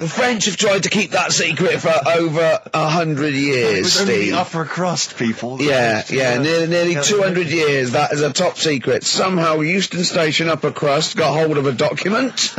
The French have tried to keep that secret for over 100 years, It was only Steve. the upper crust people. Yeah, nearly 200 years, that is a top secret. Somehow Euston Station upper crust got hold of a document,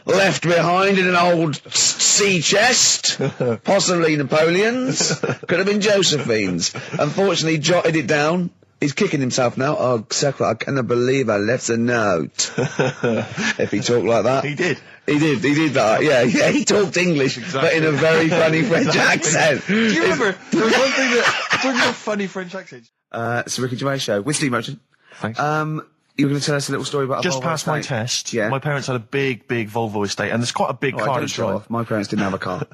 left behind in an old sea chest, possibly Napoleon's, could have been Josephine's. Unfortunately, jotted it down. He's kicking himself now. Oh, Secret, I cannot believe I left a note. If he talked like that. He did. He did that, yeah, he talked English, but in a very funny French accent. Do you remember, there was one thing that, talking about funny French accents. It's the Ricky Gervais Show, with Steve Merchant. Thanks. You were going to tell us a little story about a Just Volvo passed my estate. test. Yeah. My parents had a big Volvo estate, and there's quite a big Oh, I car don't to drive. drive. My parents didn't have a car.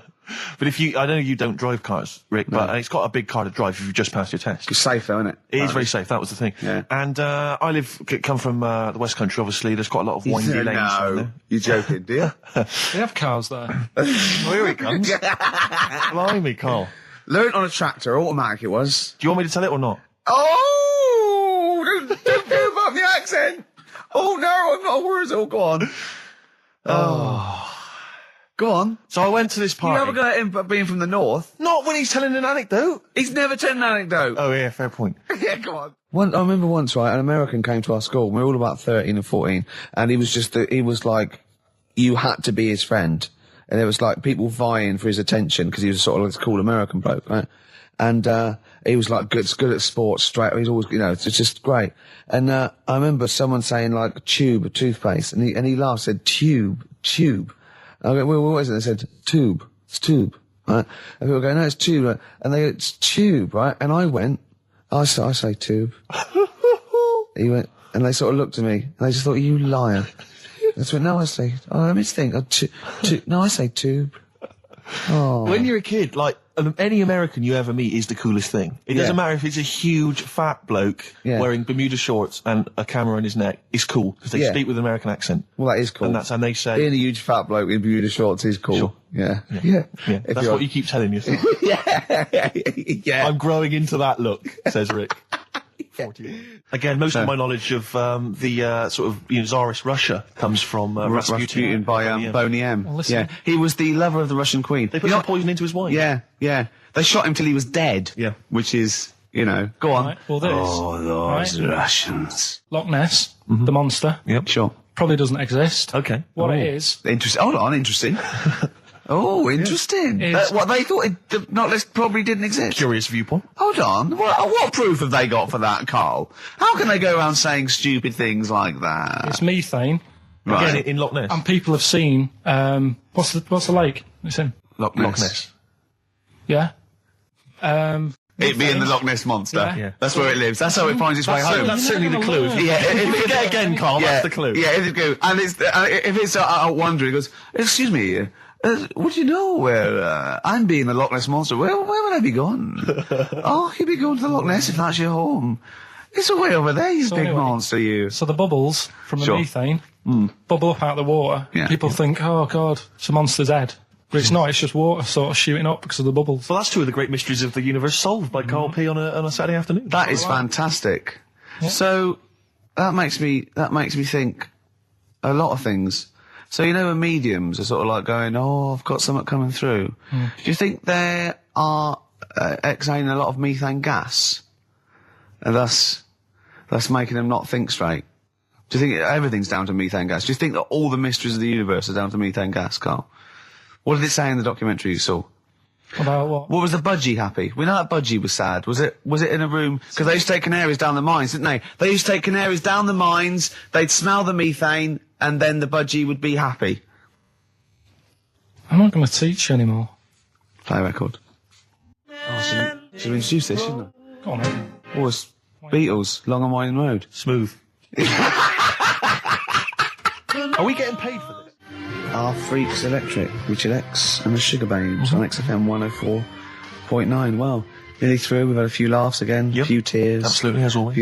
But I know you don't drive cars, Rick, but it's got a big car to drive if you've just passed your test. It's safe though, isn't it? It is very safe, that was the thing. Yeah. And I come from the West Country, obviously. There's quite a lot of windy lanes. No, you're joking, do you? They have cars there. Oh, here he comes. Blimey, Carl. Learned on a tractor, automatic it was. Do you want me to tell it or not? Oh! Don't go above the accent! Oh no, I'm not worried. Oh, go on. Oh. Go on. So I went to this You party. never got him being from the north. Not when he's telling an anecdote. He's never told an anecdote. Oh, yeah, fair point. Yeah, go on. I remember once, right, an American came to our school. We were all about 13 and 14, and he was like, you had to be his friend. And there was like people vying for his attention because he was sort of like this cool American bloke, right? And, he was like good at sports, straight, he's always, it's just great. And, I remember someone saying like tube, toothpaste, and he laughed, said tube. I go, well, what is it? They said, tube. It's tube, right? And people go, no, it's tube, right? And they go, it's tube, right? And I went, I say tube. He went, and they sort of looked at me, and they just thought, you liar. I went, no, I say, let me think, no, I say tube. Oh. When you're a kid, like, any American you ever meet is the coolest thing. It doesn't matter if it's a huge, fat bloke wearing Bermuda shorts and a camera on his neck. It's cool, because they speak with an American accent. Well, that is cool. And they say... Being a huge fat bloke in Bermuda shorts is cool. Sure. Yeah. That's what you keep telling yourself. Yeah. I'm growing into that look, says Rick. 40. Again, most of my knowledge of the sort of Tsarist Russia comes from Rasputin by Boney M. Well, listen. Yeah, he was the lover of the Russian queen. They put some poison into his wine. Yeah. They shot him till he was dead. Yeah. Which is, go on. Right, well, this. Oh, those Russians. Loch Ness, the monster, Yep. Sure. probably doesn't exist. Okay. What it is, Interesting. Hold on, interesting. Oh, interesting. It's- What they thought the Loch Ness probably didn't exist. Curious viewpoint. Hold on. What proof have they got for that, Carl? How can they go around saying stupid things like that? it's methane, Right. Again, in Loch Ness. and people have seen, what's the lake it's in? Loch Loch Ness. Yeah? It being the Loch Ness Monster. Yeah. That's where it lives. That's how it finds its way home. That's certainly the clue. Yeah, If you get again, Carl, that's the clue. Yeah, if it go, and it's if it's out wandering, it goes, excuse me, what do you know where I'm being the Loch Ness Monster? Where would I be gone? Oh, you'd be going to the Loch Ness if that's your home. It's way over there, you So big anyway, monster, you. So the bubbles from the Sure. methane bubble up out of the water. Yeah. People think, oh God, it's a monster's head. But it's not, it's just water sort of shooting up because of the bubbles. Well, that's two of the great mysteries of the universe solved by Karl P on a Saturday afternoon. That is fantastic. So that makes me think a lot of things. So when mediums are sort of like going, oh, I've got something coming through. Do you think they are exhaling a lot of methane gas, and thus making them not think straight? Do you think everything's down to methane gas? Do you think that all the mysteries of the universe are down to methane gas, Carl? What did it say in the documentary you saw? About what? What was the budgie happy? We know that budgie was sad. Was it in a room? Because they used to take canaries down the mines, didn't they? They used to take canaries down the mines, they'd smell the methane, and then the budgie would be happy. I'm not going to teach you anymore. Play a record. Oh, should we introduce this, shouldn't Go on, then. I? Oh, it's Beatles, Long and Winding Road. Smooth. Are we getting paid for this? Our Freaks Electric, Richard X and the Sugar Babes on XFM 104.9. Well, nearly through. We've had a few laughs again, a few tears. Absolutely, as always.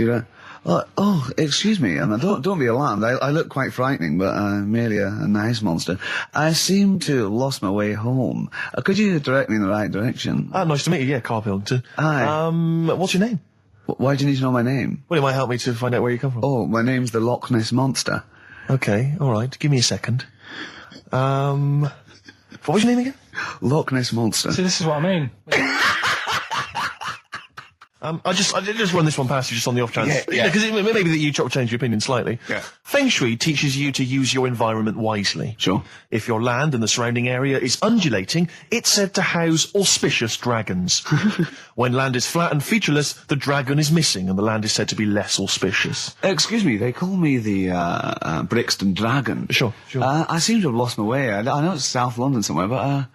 Excuse me, and don't be alarmed. I look quite frightening, but I'm merely a nice monster. I seem to have lost my way home. Could you direct me in the right direction? Nice to meet you, yeah, Karl Pilkington. Hi. What's your name? Why do you need to know my name? Well, it might help me to find out where you come from. Oh, my name's the Loch Ness Monster. Okay, alright, give me a second. What was your name again? Loch Ness Monster. See, this is what I mean. I did just run this one past you just on the off chance. Yeah. Because maybe that you change your opinion slightly. Yeah. Feng Shui teaches you to use your environment wisely. Sure. If your land and the surrounding area is undulating, it's said to house auspicious dragons. When land is flat and featureless, the dragon is missing and the land is said to be less auspicious. Excuse me, they call me the Brixton Dragon. Sure. I seem to have lost my way. I know it's South London somewhere, but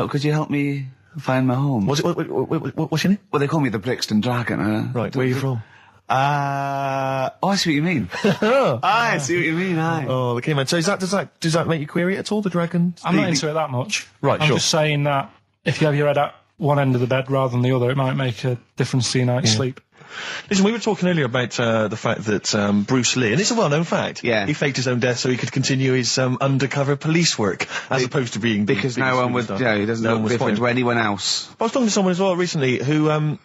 could you help me find my home? What's your name? Well, they call me the Brixton Dragon. Right, where are you from? I see what you mean. I see what you mean, aye. Oh, okay, man. So does that make you query it at all, the dragon? I'm not into it that much. Right, I'm sure. just saying that if you have your head at one end of the bed rather than the other, it might make a difference to your night's sleep. Listen, we were talking earlier about the fact that Bruce Lee, and it's a well-known fact, he faked his own death so he could continue his undercover police work, as opposed to being... Because no one would... Yeah, he doesn't look different to anyone else. I was talking to someone as well recently who...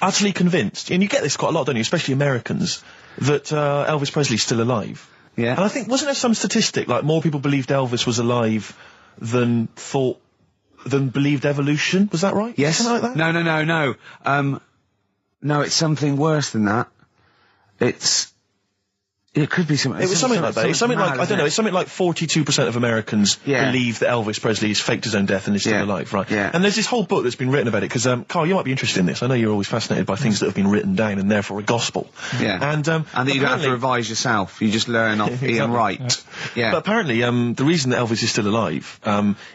utterly convinced, and you get this quite a lot, don't you, especially Americans, that Elvis Presley's still alive. Yeah. And I think, wasn't there some statistic, like more people believed Elvis was alive than believed evolution? Was that right? Yes. Something like that? No. No, it's something worse than that. It could be something... It was something like that. It's something like, I don't know, it's something like 42% of Americans believe that Elvis Presley has faked his own death and is still alive, right? Yeah. And there's this whole book that's been written about it, because, Carl, you might be interested in this. I know you're always fascinated by things that have been written down and therefore a gospel. Yeah. And that you don't have to revise yourself. You just learn off Ian Wright. Yeah. But apparently, the reason that Elvis is still alive,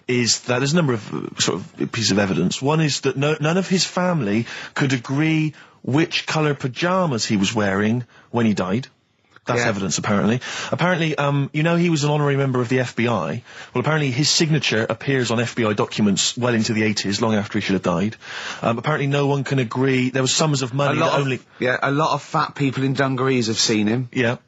is that there's a number of sort of pieces of evidence. One is that none of his family could agree which colour pyjamas he was wearing when he died. That's evidence, apparently. Apparently, you know he was an honorary member of the FBI. Well, apparently his signature appears on FBI documents well into the 80s, long after he should have died. Apparently no one can agree. There was sums of money that only... Yeah, a lot of fat people in dungarees have seen him. Yeah.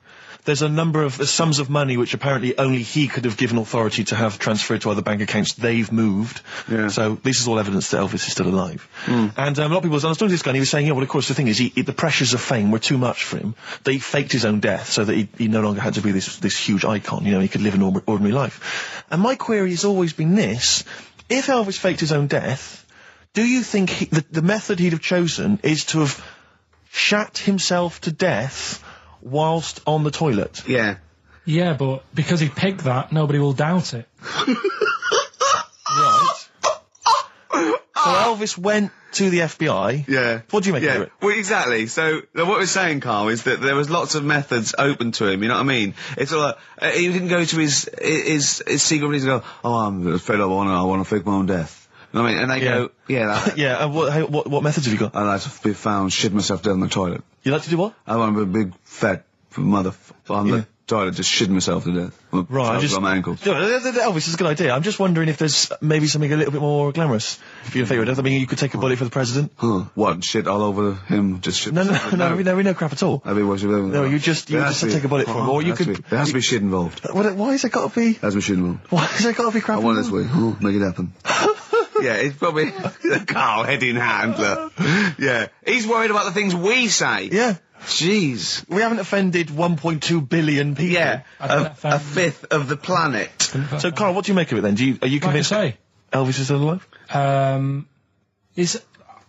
There's a number of sums of money which apparently only he could have given authority to have transferred to other bank accounts. They've moved. Yeah. So this is all evidence that Elvis is still alive. And a lot of people, I was talking to this guy and he was saying, well, of course, the thing is, the pressures of fame were too much for him. That he faked his own death so that he no longer had to be this huge icon. You know, he could live an ordinary life. And my query has always been this. If Elvis faked his own death, do you think the method he'd have chosen is to have shat himself to death whilst on the toilet? Yeah. Yeah, but because he picked that, nobody will doubt it. Right. So Elvis went to the FBI. Yeah. What do you make of it? Well, exactly. So what we're saying, Carl, is that there was lots of methods open to him. You know what I mean? It's all like, he didn't go to his secret reason to go, oh, I'm fed up, I want to fake my own death. You know what I mean? And they go, yeah. What methods have you got? I like to be found, shit myself down the toilet. You like to do what? I want to be a big fat mother on the toilet, just shitting myself to death. Right, on my ankles. Elvis is a good idea. I'm just wondering if there's maybe something a little bit more glamorous for your favourite death. I mean, you could take a bullet for the president. What? Shit all over him? Just shit? No, we know crap at all. No, you just take a bullet for him, or you could. There has to be shit involved. Why has it got to be? There has to be shit involved. Why has it got to be crap? I want it this way. Make it happen. Yeah, it's probably Carl, head in hand, look. Yeah. He's worried about the things we say. Yeah. Jeez. We haven't offended 1.2 billion people. Yeah. A fifth of the planet. So, Carl, what do you make of it then? Are you convinced Elvis is still alive? Am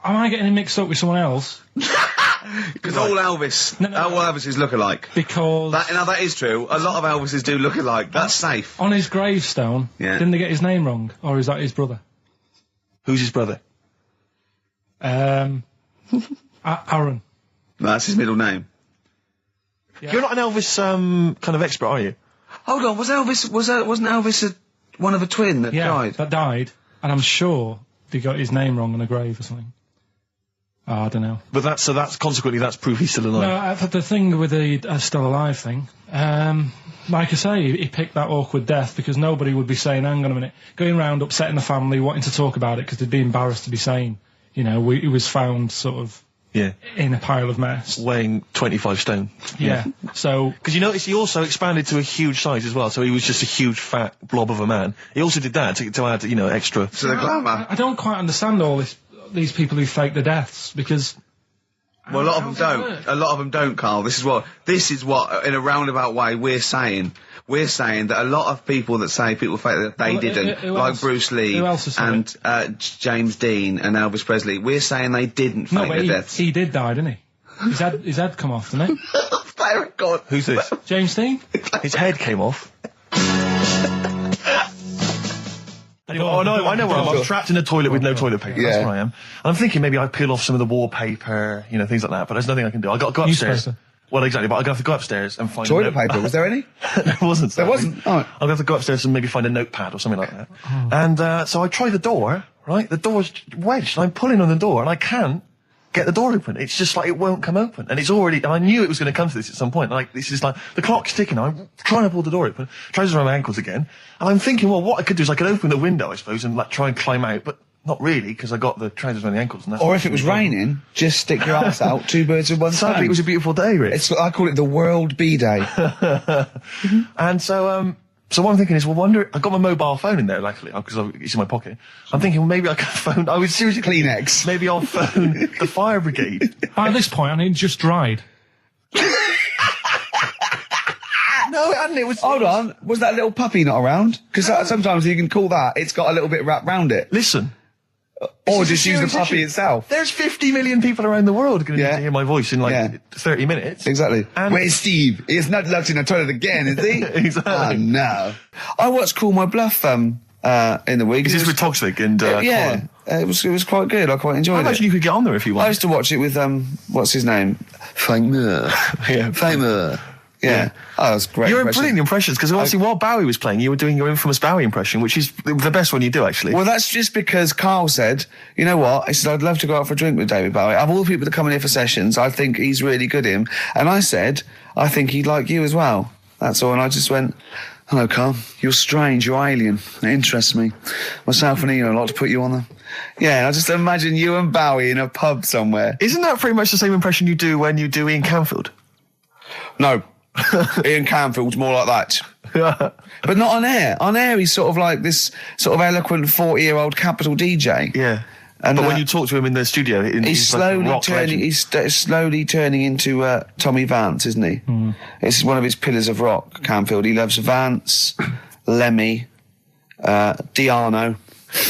I getting him mixed up with someone else? Because all Elvis, all Elvises look alike. Because... that is true. A lot of Elvises do look alike. That's safe. On his gravestone, didn't they get his name wrong? Or is that his brother? Who's his brother? Aaron. That's his middle name. Yeah. You're not an Elvis kind of expert, are you? Hold on, wasn't Elvis one of a twin that died? That died, and I'm sure they got his name wrong on a grave or something. Oh, I don't know. But that's consequently that's proof he's still alive. No, the thing with the still alive thing, like I say, he picked that awkward death because nobody would be saying, hang on a minute, going round upsetting the family, wanting to talk about it because they'd be embarrassed to be saying, you know, he was found sort of in a pile of mess. Weighing 25 stone. Yeah. So... Because you notice he also expanded to a huge size as well, so he was just a huge fat blob of a man. He also did that to add, you know, extra... To the glamour. I don't quite understand all these people who fake the deaths, because Well, a lot of them don't. A lot of them don't, Carl. This is what, in a roundabout way, we're saying. We're saying that a lot of people that say people fake that they didn't, like else? Bruce Lee and James Dean and Elvis Presley, we're saying they didn't fake their deaths. He did die, didn't he? His head come off, didn't it? Thank God. Who's this? James Dean? His head came off. Oh no, I know where I'm trapped in a toilet with no toilet paper. That's where I am. And I'm thinking maybe I peel off some of the wallpaper, things like that, but there's nothing I can do. I got to go upstairs. Newspaper. Well, exactly, but I'm going to have to go upstairs and find toilet paper. Was there any? There wasn't. There wasn't? Oh. I'm going to have to go upstairs and maybe find a notepad or something like that. Oh. And so I try the door, right? The door's wedged, and I'm pulling on the door, and I can't get the door open. It's just like it won't come open. And it's already, and I knew it was going to come to this at some point. Like, this is like, the clock's ticking. I'm trying to pull the door open, trousers around my ankles again. And I'm thinking, well, what I could do is I could open the window, I suppose, and like try and climb out, but not really, because I got the trousers around the ankles. And that's or if it was raining, just stick your ass out, two birds with one stone. Sadly, it was a beautiful day, Rich. I call it the World B-Day. And so what I'm thinking is, well, I got my mobile phone in there, luckily, because it's in my pocket. I'm thinking, well, maybe I can phone, I was seriously Kleenex. Maybe I'll phone the fire brigade. By this point, I mean, just dried. No, it hadn't. It was. Hold on. Was that little puppy not around? Because sometimes you can call that. It's got a little bit wrapped round it. Listen. Or just use the puppy itself. There's 50 million people around the world going to need to hear my voice in 30 minutes. Exactly. Where's Steve? He's not locked in the toilet again, is he? Exactly. Oh, no. I watched Call My Bluff in the week. Is this with Toxic and Colin? It was quite good. I quite enjoyed it. I imagine you could get on there if you want. I used to watch it with, what's his name? Famer. Famer. Yeah. Oh, that was great. You're brilliant impressions, because obviously while Bowie was playing, you were doing your infamous Bowie impression, which is the best one you do, actually. Well, that's just because Carl said, you know what? He said, I'd love to go out for a drink with David Bowie. Of all the people that come in here for sessions, I think he's really good at him. And I said, I think he'd like you as well. That's all. And I just went, hello, Carl. You're strange. You're alien. It interests me. Myself and Ian, I'd like to put you on the... Yeah, I just imagine you and Bowie in a pub somewhere. Isn't that pretty much the same impression you do when you do Ian Canfield? No. Ian Canfield's more like that. But not on air. On air, he's sort of like this sort of eloquent 40-year-old capital DJ. Yeah. But when you talk to him in the studio, he's slowly turning into Tommy Vance, isn't he? Mm. It's one of his pillars of rock, Canfield. He loves Vance, Lemmy, Diano.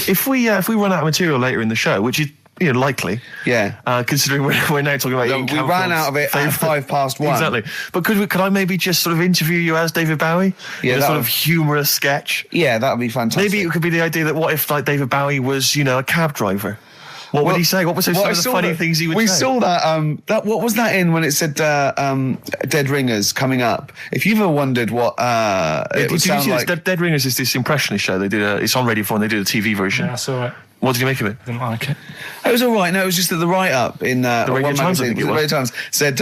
If we run out of material later in the show, which is likely. Yeah. Considering we're now talking about Ian we ran out of it at 1:05. Exactly. But could I maybe just sort of interview you as David Bowie? Yeah. In a sort of humorous sketch? Yeah, that would be fantastic. Maybe it could be the idea that what if, like, David Bowie was, a cab driver? What would he say? What was some of the funny things he would say? We saw that, what was that in when it said, Dead Ringers coming up? If you've ever wondered what, it would sound like... Dead Ringers is this impressionist show. They did it's on Radio 4 and they did a TV version. Yeah, I saw it. What did you make of it? Didn't like it. It was all right. No, it was just that the write-up in the Radio Times, Radio Times said,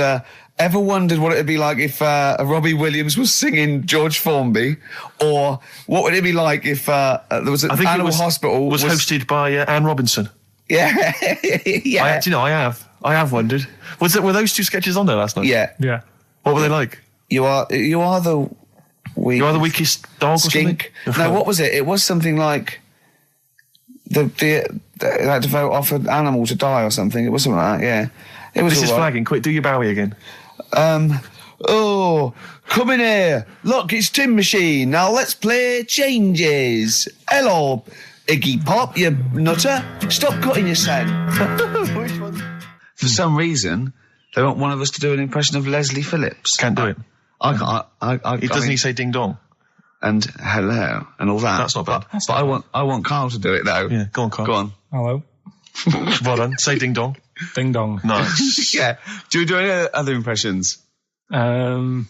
ever wondered what it would be like if Robbie Williams was singing George Formby? Or what would it be like if there was an animal hospital... was hosted by Anne Robinson. Yeah. Yeah. I have wondered. Were those two sketches on there last night? Yeah. Yeah. What were they like? You are the weakest dog skink. Or something? No, what was it? It was something like... They had to vote off an animal to die or something. It was something like that, yeah. It was This is flagging. Quick, do your Bowie again. Oh, come in here. Look, it's Tin Machine. Now let's play Changes. Hello, Iggy Pop, you nutter. Stop cutting your sound. Which one? For some reason, they want one of us to do an impression of Leslie Phillips. Can't do it. I can't. Doesn't he say ding dong? And hello and all that. That's not bad. But I want Carl to do it though. Yeah, go on, Carl. Go on. Hello. Well done. Say ding dong. Ding dong. Nice. Yeah. Do you do any other impressions? No.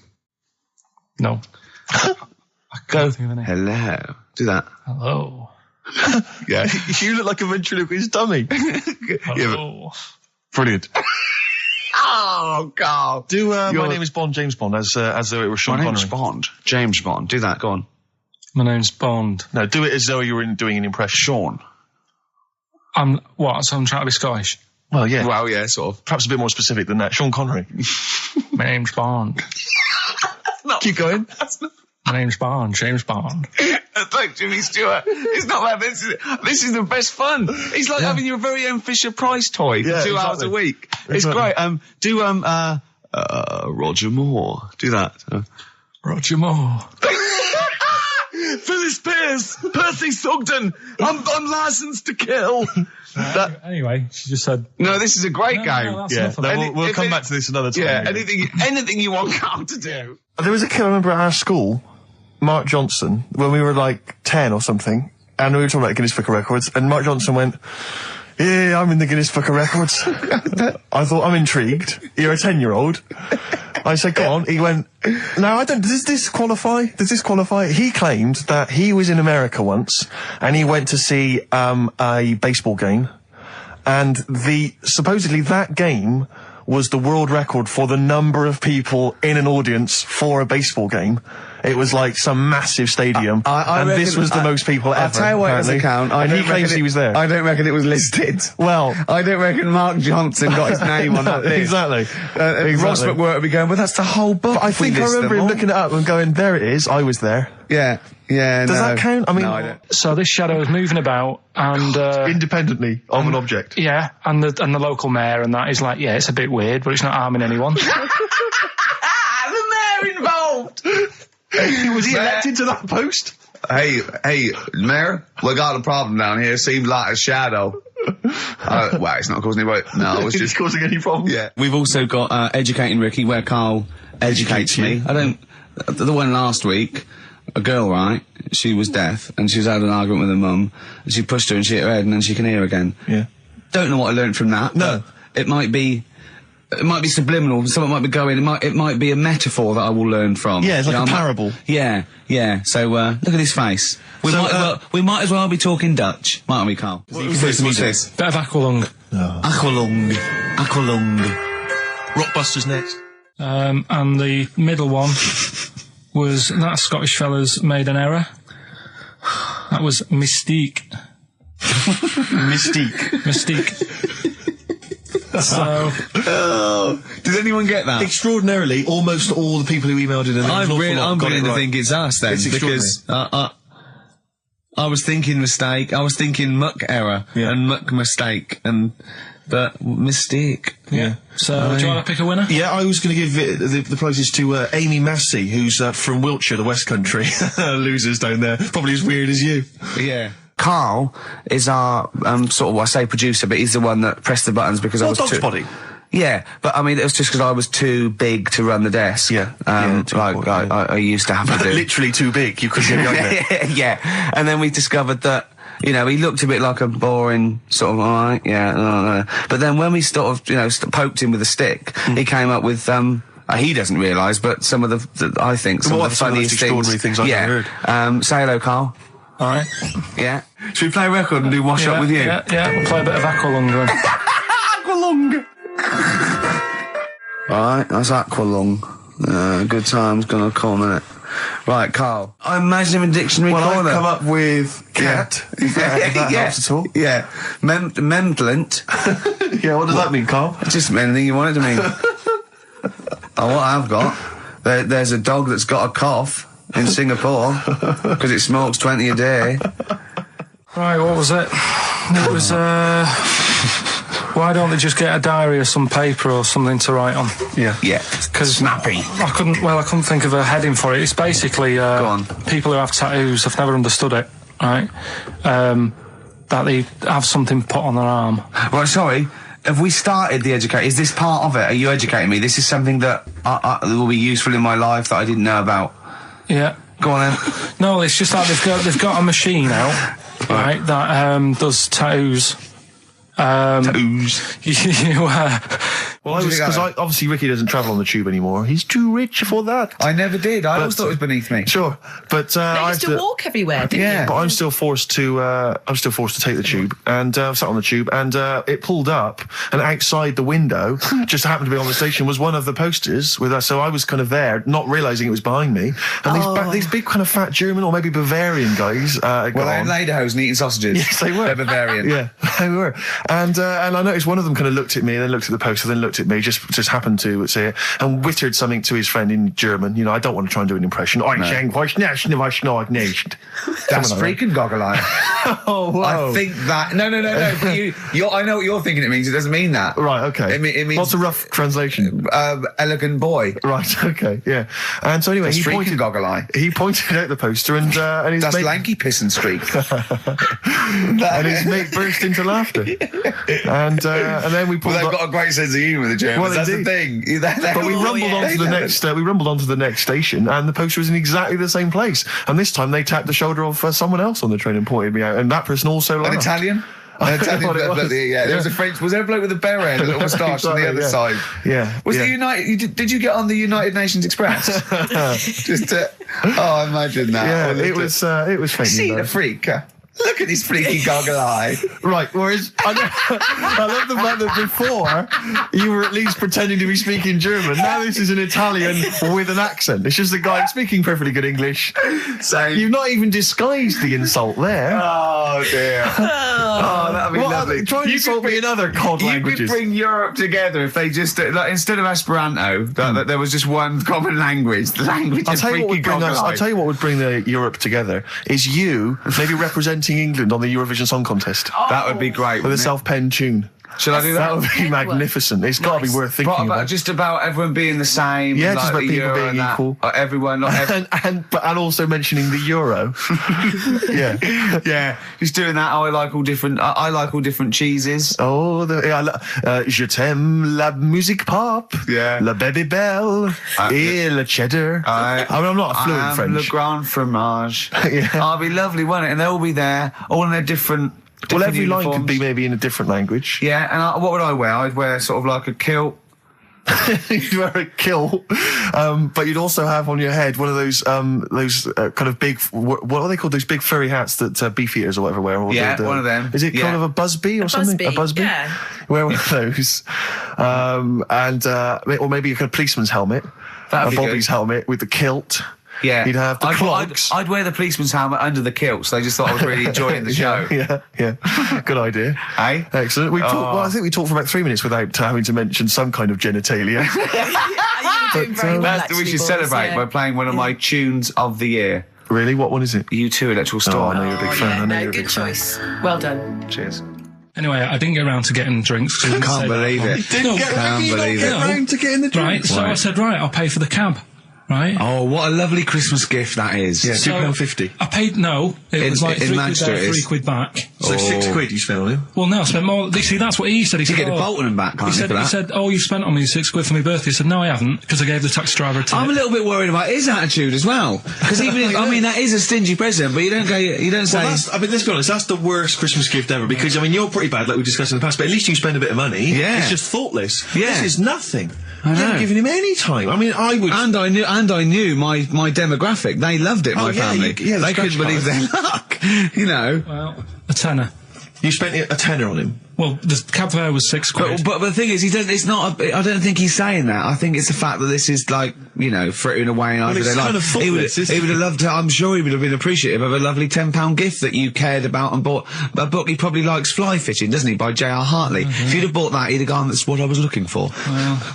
Go. Hello. Do that. Hello. Yeah. You look like a ventriloquist dummy. Hello. Brilliant. Oh, God. Do My Name is Bond, James Bond, as though it was Sean Connery. My name's Bond, James Bond. Do that, go on. My name's Bond. No, do it as though you were doing an impression. Sean. So I'm trying to be Scottish? Well, yeah. Well, yeah, sort of. Perhaps a bit more specific than that. Sean Connery. My name's Bond. Keep going. My name's Bond, James Bond. It's like Jimmy Stewart. It's not like this. This is the best fun. It's like having your very own Fisher-Price toy for 2 hours a week. It's great. Roger Moore. Do that. Roger Moore. Phyllis Pierce, Percy Sugden. I'm licensed to kill. Anyway, she just said. No, this is a great game. No, that's enough. We'll come back to this another time. Yeah, anything you want Carl to do. There was a kid I remember at our school, Mark Johnson, when we were like 10 or something, and we were talking about Guinness Book of Records, and Mark Johnson went, "Yeah, I'm in the Guinness Book of Records." I thought, I'm intrigued. You're a 10-year-old. I said, go on. He went, no, I don't. Does this qualify? He claimed that he was in America once, and he went to see a baseball game, and supposedly that game was the world record for the number of people in an audience for a baseball game. It was like some massive stadium, and this was the most people ever. I'll tell you what it was account. And he claims he was there. I don't reckon it was listed. Well, I don't reckon Mark Johnson got his name on that list. Exactly. Ross McWhirter would be going, but that's the whole book. But I think I remember him looking it up and going, there it is, I was there. Yeah. Does that count? I mean, no, I don't. So this shadow is moving about and independently of an object. Yeah, and the local mayor and that is like, yeah, it's a bit weird, but it's not harming anyone. The mayor involved. Was he elected to that post? Hey, Mayor, we got a problem down here. Seems like a shadow. Well, it's not causing any. No, it's just causing any problems. Yeah. We've also got Educating Ricky, where Carl educates me. The one last week, a girl, right? She was deaf, and she was had an argument with her mum, and she pushed her and she hit her head, and then she can hear again. Yeah. Don't know what I learned from that. No. It might be subliminal. Something might be going. It might be a metaphor that I will learn from. Yeah, it's like a parable. Yeah. So look at his face. We might as well be talking Dutch, mightn't we, Carl? What's this? Bit of Aqualung. Oh. Aqualung. Rockbusters next. And the middle one was that Scottish fella's made an error. That was Mystique. Mystique. So, did anyone get that? Extraordinarily, almost all the people who emailed in. I'm beginning to think it's us then, because I was thinking mistake, I was thinking muck error and muck mistake, but mistake. Yeah. So, do you want to pick a winner? Yeah, I was going to give the prizes to Amy Massey, who's from Wiltshire, the West Country. Losers down there, probably as weird as you. Yeah. Carl is our sort of, I say producer, but he's the one that pressed the buttons because I was Dog's Body. Yeah, but I mean, it was just because I was too big to run the desk. Yeah. I used to have to do. Literally too big. You couldn't get there. Yeah. And then we discovered that, he looked a bit like a boring sort of, alright, yeah. But then when we sort of, poked him with a stick, he came up with, he doesn't realise, but some of the I think, some of the funniest extraordinary things I've ever heard. Say hello, Carl. Alright. Yeah. Should we play a record and do Wash Up with you? Yeah, we'll play a bit of Aqualung then. Aqualung! Alright, that's Aqualung. Good time's gonna come, innit? Right, Carl. I imagine him in dictionary corner. I've come up with cat. If that helps at all. Yeah. Memblent. Yeah, what does that mean, Carl? Just anything you want it to mean. What I've got, there's a dog that's got a cough in Singapore because it smokes 20 a day. Right, what was it? It was, why don't they just get a diary or some paper or something to write on? Yeah. Because snappy. I couldn't think of a heading for it. It's basically, Go on. People who have tattoos, I've never understood it, right? That they have something put on their arm. Right, sorry. Have we started the educate? Is this part of it? Are you educating me? This is something that will be useful in my life that I didn't know about. Yeah. Go on then. No, it's just that they've got a machine out, right, that does tattoos. Tattoos. Well, because obviously Ricky doesn't travel on the tube anymore. He's too rich for that. I never did. I always thought it was beneath me. Sure, but I used to walk everywhere, didn't you? But I'm still forced to. Take the tube, and sat on the tube, and it pulled up, and outside the window, just happened to be on the station, was one of the posters with us. So I was kind of there, not realising it was behind me, and these big kind of fat German or maybe Bavarian guys. Well, they're in lederhosen eating sausages. Yes, they were. They're Bavarian. Yeah, they were. And I noticed one of them kind of looked at me, and then looked at the poster, then looked looked at me, just happened to say it, and wittered something to his friend in German. You know, I don't want to try and do an impression. That's freaking goggle-eye. Oh, whoa. I think that... No. But I know what you're thinking it means. It doesn't mean that. Right, okay. It means... What's a rough translation? Elegant boy. Right, okay, yeah. And so anyway, He pointed goggle-eye. He pointed out the poster and his That's mate... lanky piss and streak. and his mate burst into laughter. And then we pulled Well, they've got a great sense of humour, the Germans. Well, that's indeed. the thing. But we rumbled onto the next. We rumbled onto the next station, and the poster was in exactly the same place. And this time they tapped the shoulder of someone else on the train and pointed me out, and that person also laughed. An Italian? An Italian bloke, there was a French. Was there a bloke with a beret, a little moustache on the other side? Yeah. Was the United? Did you get on the United Nations Express? Just to, imagine that. Yeah, it was fake. See the freak. Look at this freaky goggle eye. Right, whereas I love the fact that before you were at least pretending to be speaking German. Now this is an Italian with an accent. It's just a guy speaking perfectly good English. Same. You've not even disguised the insult there. Oh dear. Oh, that'd be lovely. Try and insult me in other cod languages. You could bring Europe together if they just instead of Esperanto, that there was just one common language. The language of freaky goggle eye. I'll tell you what would bring Europe together is you maybe representing England on the Eurovision Song Contest. That would be great. With a self-penned tune. Should I do that? That would be magnificent. It's got to be worth thinking about. Just about everyone being the same. Yeah, like just about people being equal. Everyone, not everyone. and also mentioning the euro. Yeah. Just doing that. I like all different cheeses. Oh, je t'aime la musique pop. Yeah. La baby belle. Et le cheddar. I'm not a fluent French. Le grand fromage. Yeah. Oh, it'd be lovely, wouldn't it? And they'll all be there, all in their different. Well, every uniforms. line could be maybe in a different language. Yeah, and what would I wear? I'd wear sort of like a kilt. You'd wear a kilt, but you'd also have on your head one of those kind of big, what are they called? Those big furry hats that beefeaters or whatever wear. Or one of them. Is it kind of a busby or something? A busby? Yeah. Wear one of those, or maybe a kind of policeman's helmet, That'd be Bobby's good. helmet with the kilt. Yeah, you'd have the clogs. I'd wear the policeman's helmet under the kilt, so they just thought I was really enjoying the show. Yeah. Good idea. Hey? Excellent. I think we talked for about 3 minutes without having to mention some kind of genitalia. We should celebrate by playing one of my tunes of the year. Really? What one is it? U2 Electoral Storm. I know you're a big fan. I know you're a good big fan. choice. Well done. Cheers. Anyway, I didn't get around to getting drinks. Can't believe it. Can't believe it. Round to getting the Right, drinks. so I said, I'll pay for the cab. Right? Oh, what a lovely Christmas gift that is. Yeah, So, £2.50. I paid, it was like in £3 Manchester there, it is. £3 back. So £6 you spent on him? Well, no, I spent more. You see, that's what he said. He said, get the Bolton and back, can't he you, for that? said, you spent on me £6 for my birthday. I said, no, I haven't, because I gave the taxi driver a tip. I'm a little bit worried about his attitude as well. Because even if, that is a stingy present, but you don't say... Well, let's be honest, that's the worst Christmas gift ever, because, you're pretty bad, like we discussed in the past, but at least you spend a bit of money. Yeah. It's just thoughtless. Yeah. This is nothing. I know. You haven't given him any time. I would... And I knew my demographic. They loved it, my family. the They couldn't scratch believe card. their luck. Well, a tenner. You spent a tenner on him. Well, the cab fare was £6. But the thing is, I don't think he's saying that. I think it's the fact that this is like, frittering away and it's kind of thoughtless, isn't he would it? have loved to, I'm sure he would have been appreciative of a lovely £10 gift that you cared about and bought. A book he probably likes Fly Fishing, doesn't he, by J.R. Hartley. If you'd have bought that, he'd have gone, that's what I was looking for.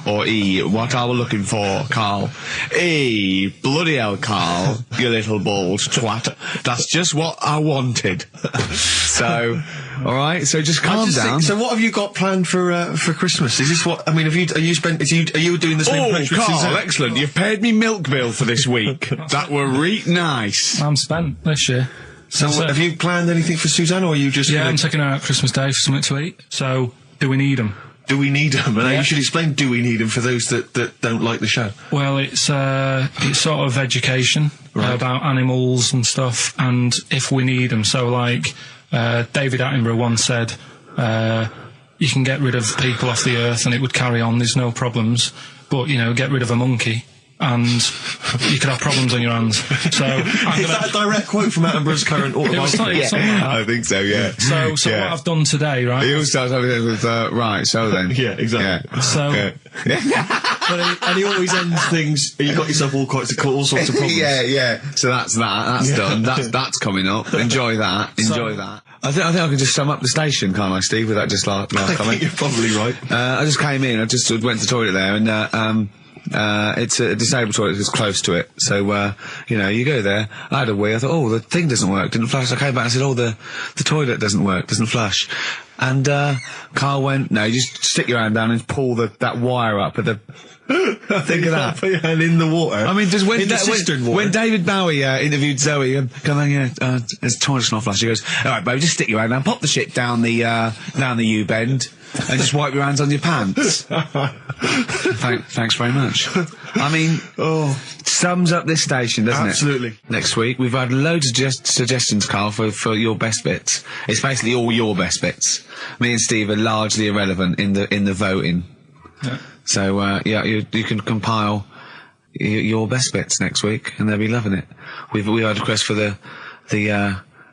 Or what I was looking for, Carl. Bloody hell, Carl, you little bald twat. That's just what I wanted. So, alright, so just calm down. So what have you got planned for Christmas? Is this what, are you doing the same impression? Carl, excellent. You've paid me milk bill for this week. That were reet nice. I'm spent this year. So have you planned anything for Suzanne, or are you just... Yeah, I'm taking her out Christmas Day for something to eat. So, do we need them? Do we need them? And you should explain do we need them for those that don't like the show. Well, it's sort of education about animals and stuff, and if we need them. So, like, David Attenborough once said, you can get rid of people off the earth and it would carry on, there's no problems, but, get rid of a monkey and you could have problems on your hands. So Is that a direct quote from Attenborough's current autobiography? Something like that. I think so, yeah. So what I've done today, right? He always starts everything with, right, so then. Yeah, exactly. Yeah. So... And he always ends things, you got yourself all sorts of problems. Yeah. So that's that. That's done. That's coming up. Enjoy that. Enjoy that. I think I can just sum up the station, can't I, Steve, without just last I comment? think you're probably right. I just came in, I just went to the toilet there, and it's a disabled toilet that's close to it. So, you go there. I had a wee. I thought, oh, the thing doesn't work, didn't flush. I came back and I said, oh, the toilet doesn't work, doesn't flush. And, Carl went, no, you just stick your hand down and pull that wire up at the... Think of that. Put your hand in the water. I mean, just when cistern water. when David Bowie interviewed Zoe, there's toilet's not flush. He goes, all right, babe, just stick your hand down, pop the shit down the U-bend, and just wipe your hands on your pants. Thanks very much. I mean, sums up this station, doesn't it? Absolutely. Next week, we've had loads of suggestions, Carl, for your best bits. It's basically all your best bits. Me and Steve are largely irrelevant in the voting. Yeah. So, you can compile your best bits next week, and they'll be loving it. We had a request for the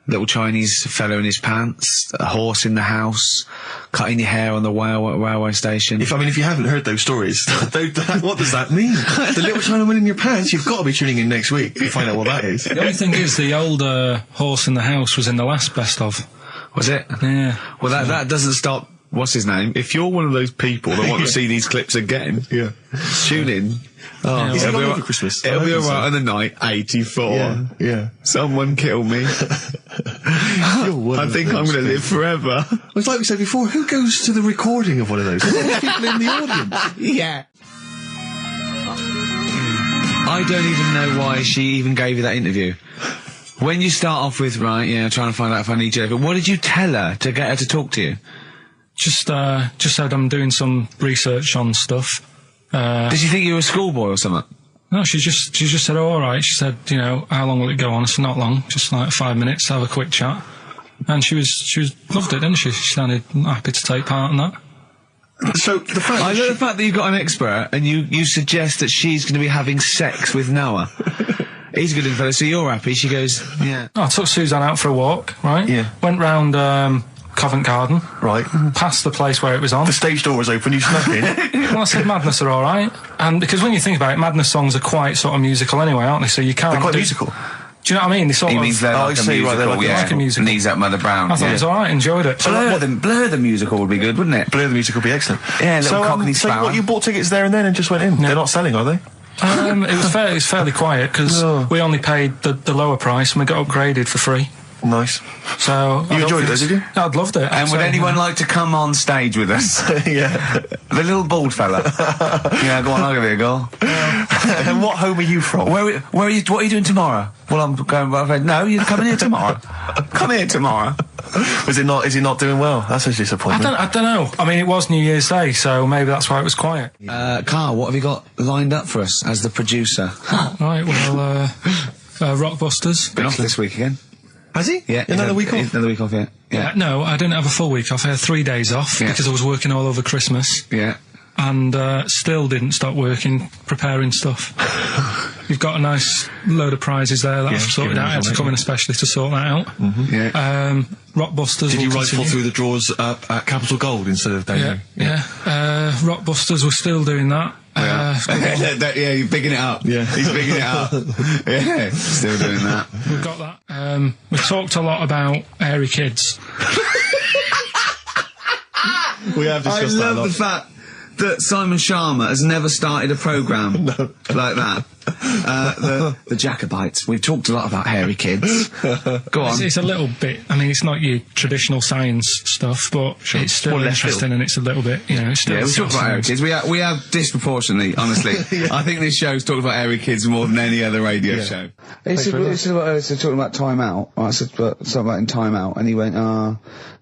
little Chinese fellow in his pants, a horse in the house, cutting your hair on the railway station. If you haven't heard those stories, what does that mean? The little Chinaman in your pants, you've got to be tuning in next week to find out what that is. The only thing is, the old horse in the house was in the last best of. Was it? Yeah. Well, that doesn't stop. What's his name? If you're one of those people that want to see these clips again, tune in. Oh, Is it long over Christmas? It'll be alright on the night 84. Yeah. Someone kill me. I think I'm going to live forever. Well, it's like we said before, who goes to the recording of one of those? There's people in the audience. Yeah. I don't even know why she even gave you that interview. When you start off with, trying to find out if I need you, what did you tell her to get her to talk to you? Just said I'm doing some research on stuff. Did she think you were a schoolboy or something? No, she just said, oh, all right. She said, how long will it go on? I said, not long, just like 5 minutes, have a quick chat. And she loved it, didn't she? She sounded happy to take part in that. So the fact I love the fact that you've got an expert and you suggest that she's going to be having sex with Noah. He's a good fella, so you're happy. She goes, yeah. Oh, I took Suzanne out for a walk, right? Yeah. Went round Covent Garden. Right. Past the place where it was on. The stage door was open, you snuck in. Well, I said Madness are alright. And because when you think about it, Madness songs are quite sort of musical anyway, aren't they? So you can't... They're quite musical. Do you know what I mean? They sort He of... means they're like a musical, like a musical. Knees Up Mother Brown. I thought it was alright, enjoyed it. Blur the musical would be good, wouldn't it? Blur the musical would be excellent. Yeah, little Cockney so Sparrow. what, you bought tickets there and then and just went in? Yeah. They're not selling, are they? It was fairly quiet because we only paid the lower price and we got upgraded for free. Nice. So You enjoyed it though, did you? I'd loved it. And would anyone like to come on stage with us? Yeah. The little bald fella. Yeah, go on, I'll give you a go. And what home are you from? Where are you? What are you doing tomorrow? Well, I'm going. No, you're coming here tomorrow. Come here tomorrow. Is he not doing well? That's a disappointment. I don't know. I mean, it was New Year's Day, so maybe that's why it was quiet. Carl, what have you got lined up for us as the producer? Right, well, Rockbusters. Been off this week again. Has he? Yeah. Another week off? Another week off, yeah. No, I didn't have a full week off. I had 3 days off because I was working all over Christmas. Yeah. And still didn't stop working, preparing stuff. You've got a nice load of prizes there that I've sorted out. I had to come in especially to sort that out. Yeah. Rockbusters. Did you rifle through the drawers at Capital Gold instead of down Yeah. Rockbusters, we're still doing that. Yeah, you're bigging it up. Yeah. He's bigging it up. Yeah, still doing that. We've got that. We talked a lot about hairy kids. We have discussed that a lot. I love the fact that Simon Sharma has never started a programme like that. The Jacobites. We've talked a lot about hairy kids. Go on. It's a little bit, I mean, it's not your traditional science stuff, but it's still interesting and it's a little bit, it's still... Yeah, we talk about hairy kids. We have disproportionately, honestly. I think this show's talked about hairy kids more than any other radio show. He said talking about Time Out. I said something about in Time Out, and he went,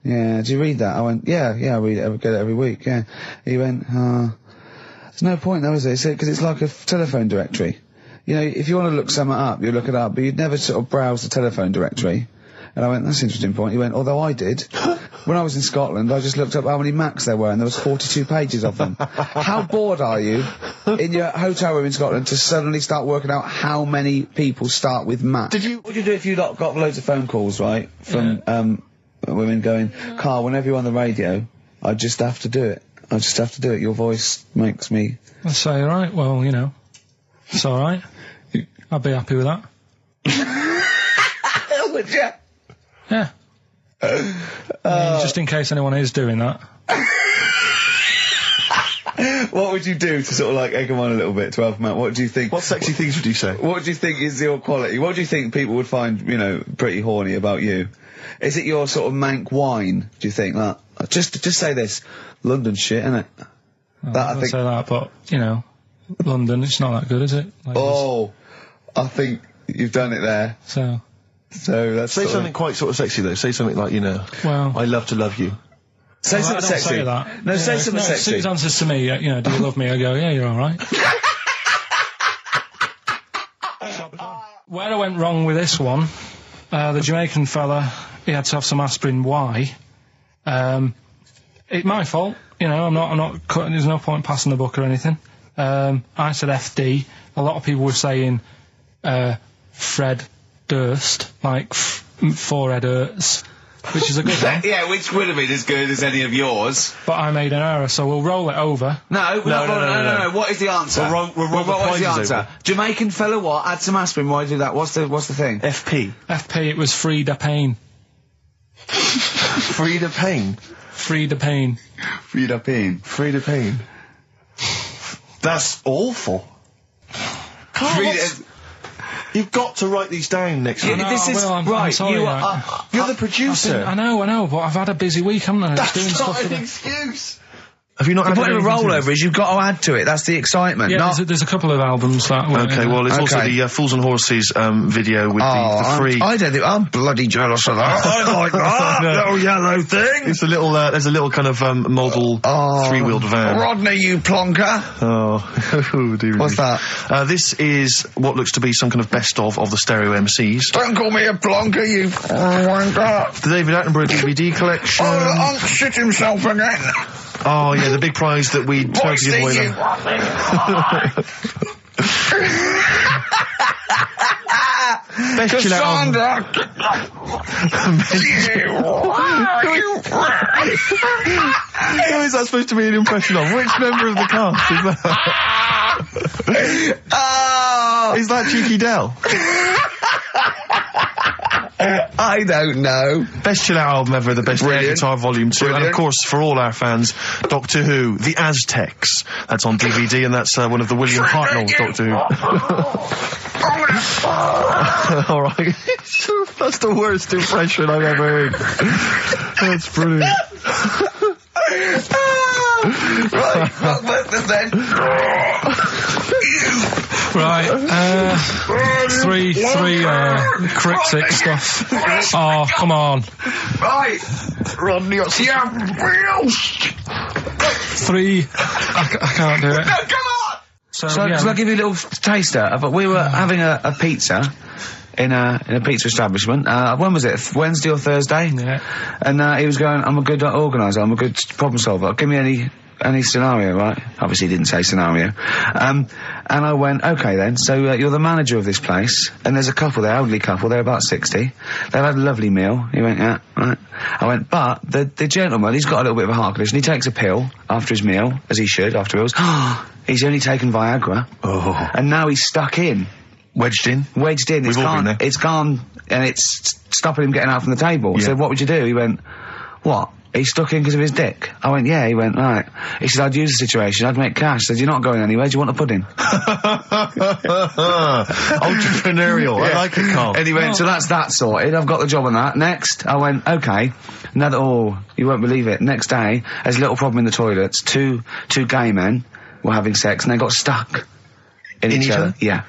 yeah, do you read that? I went, yeah, I read it, I get it every week, yeah. He went, there's no point though, is there? He said, because it's like a telephone directory. If you want to look something up, you look it up, but you'd never sort of browse the telephone directory. And I went, that's an interesting point. He went, although I did. When I was in Scotland, I just looked up how many Macs there were, and there was 42 pages of them. How bored are you in your hotel room in Scotland to suddenly start working out how many people start with Mac? What would you do if you got loads of phone calls, right, from women going, Carl, whenever you're on the radio, I just have to do it. I just have to do it. Your voice makes me... I say, all right, well, it's all right. I'd be happy with that. Would you? Yeah. Just in case anyone is doing that. What would you do to sort of like egg them on a little bit to help them out? What do you think? What sexy things would you say? What do you think is your quality? What do you think people would find, you know, pretty horny about you? Is it your sort of mank wine? Do you think that? Just say this, London shit, innit? I think say that, but you know, London, it's not that good, is it? Oh, I think you've done it there. So that's say something quite sort of sexy though. Say something like, you know, well, I love to love you. Say something sexy. Say that. No, say something sexy. Sue's answers to me, you know, do you love me? I go, yeah, you're all right. Where I went wrong with this one, the Jamaican fella, he had to have some aspirin. Why? It's my fault. You know, I'm not cutting. There's no point passing the buck or anything. I said FD. A lot of people were saying Fred Durst, like forehead hurts, which is a good one. Yeah, which would have been as good as any of yours. But I made an error, so we'll roll it over. No. What is the answer? What is the answer? Over. Jamaican fella, what? Add some aspirin. Why do that? What's the thing? FP. FP. It was Frida Payne. Frida Payne. Frida Payne. Frida Payne. Frida Payne. That's awful. You've got to write these down next week. This is I'm right. sorry, You're the producer. I know, but I've had a busy week, haven't I? That's not an excuse. Have you not? The point of a rollover is you've got to add to it. That's the excitement. Yeah, there's a couple of albums that. Okay, well, there's also the Fools and Horses video with the free. I don't think I'm bloody jealous of that. I like that little yellow thing. It's a little. There's a little kind of model three-wheeled van. Rodney, you plonker. Oh, dear. What's that? This is what looks to be some kind of best of the stereo MCs. Don't call me a plonker, you wanker. The David Attenborough DVD collection. Oh, shit himself again. Oh, yeah, the big prize that we tried to give away then. Best chill out. Who is that supposed to be an impression of? Which member of the cast is that? Is that Cheeky Dell? I don't know. Best chill out album ever, the best air guitar volume 2, and of course for all our fans, Doctor Who, The Aztecs. That's on DVD, and that's one of the William Hartnell Doctor Who. All right, that's the worst impression I've ever heard. That's brilliant. Right, then. Right, three cryptic stuff. Oh, come on. Right, Rodney, Three. I can't do it. No, come on! So yeah. I'll give you a little taster. We were having a pizza in a pizza establishment. When was it? Wednesday or Thursday? Yeah. And he was going, I'm a good organiser, I'm a good problem solver. Give me any scenario, right? Obviously he didn't say scenario. And I went, okay then, so you're the manager of this place, and there's a couple there, elderly couple, they're about 60. They've had a lovely meal. He went, yeah, right. I went, but the gentleman, he's got a little bit of a heart condition, he takes a pill after his meal, as he should, after meals. He's only taken Viagra. Oh. And now he's stuck in. Wedged in. It's gone, and it's stopping him getting out from the table. Yeah. So what would you do? He went, what? He's stuck in because of his dick. I went, yeah. He went, right. He said, I'd use the situation, I'd make cash. I said, you're not going anywhere, do you want a pudding? Entrepreneurial. Yeah. I like it, Carl. And he went, so that's that sorted, I've got the job on that. Next, I went, okay. You won't believe it. Next day, there's a little problem in the toilets. Two gay men were having sex and they got stuck in each other. Yeah.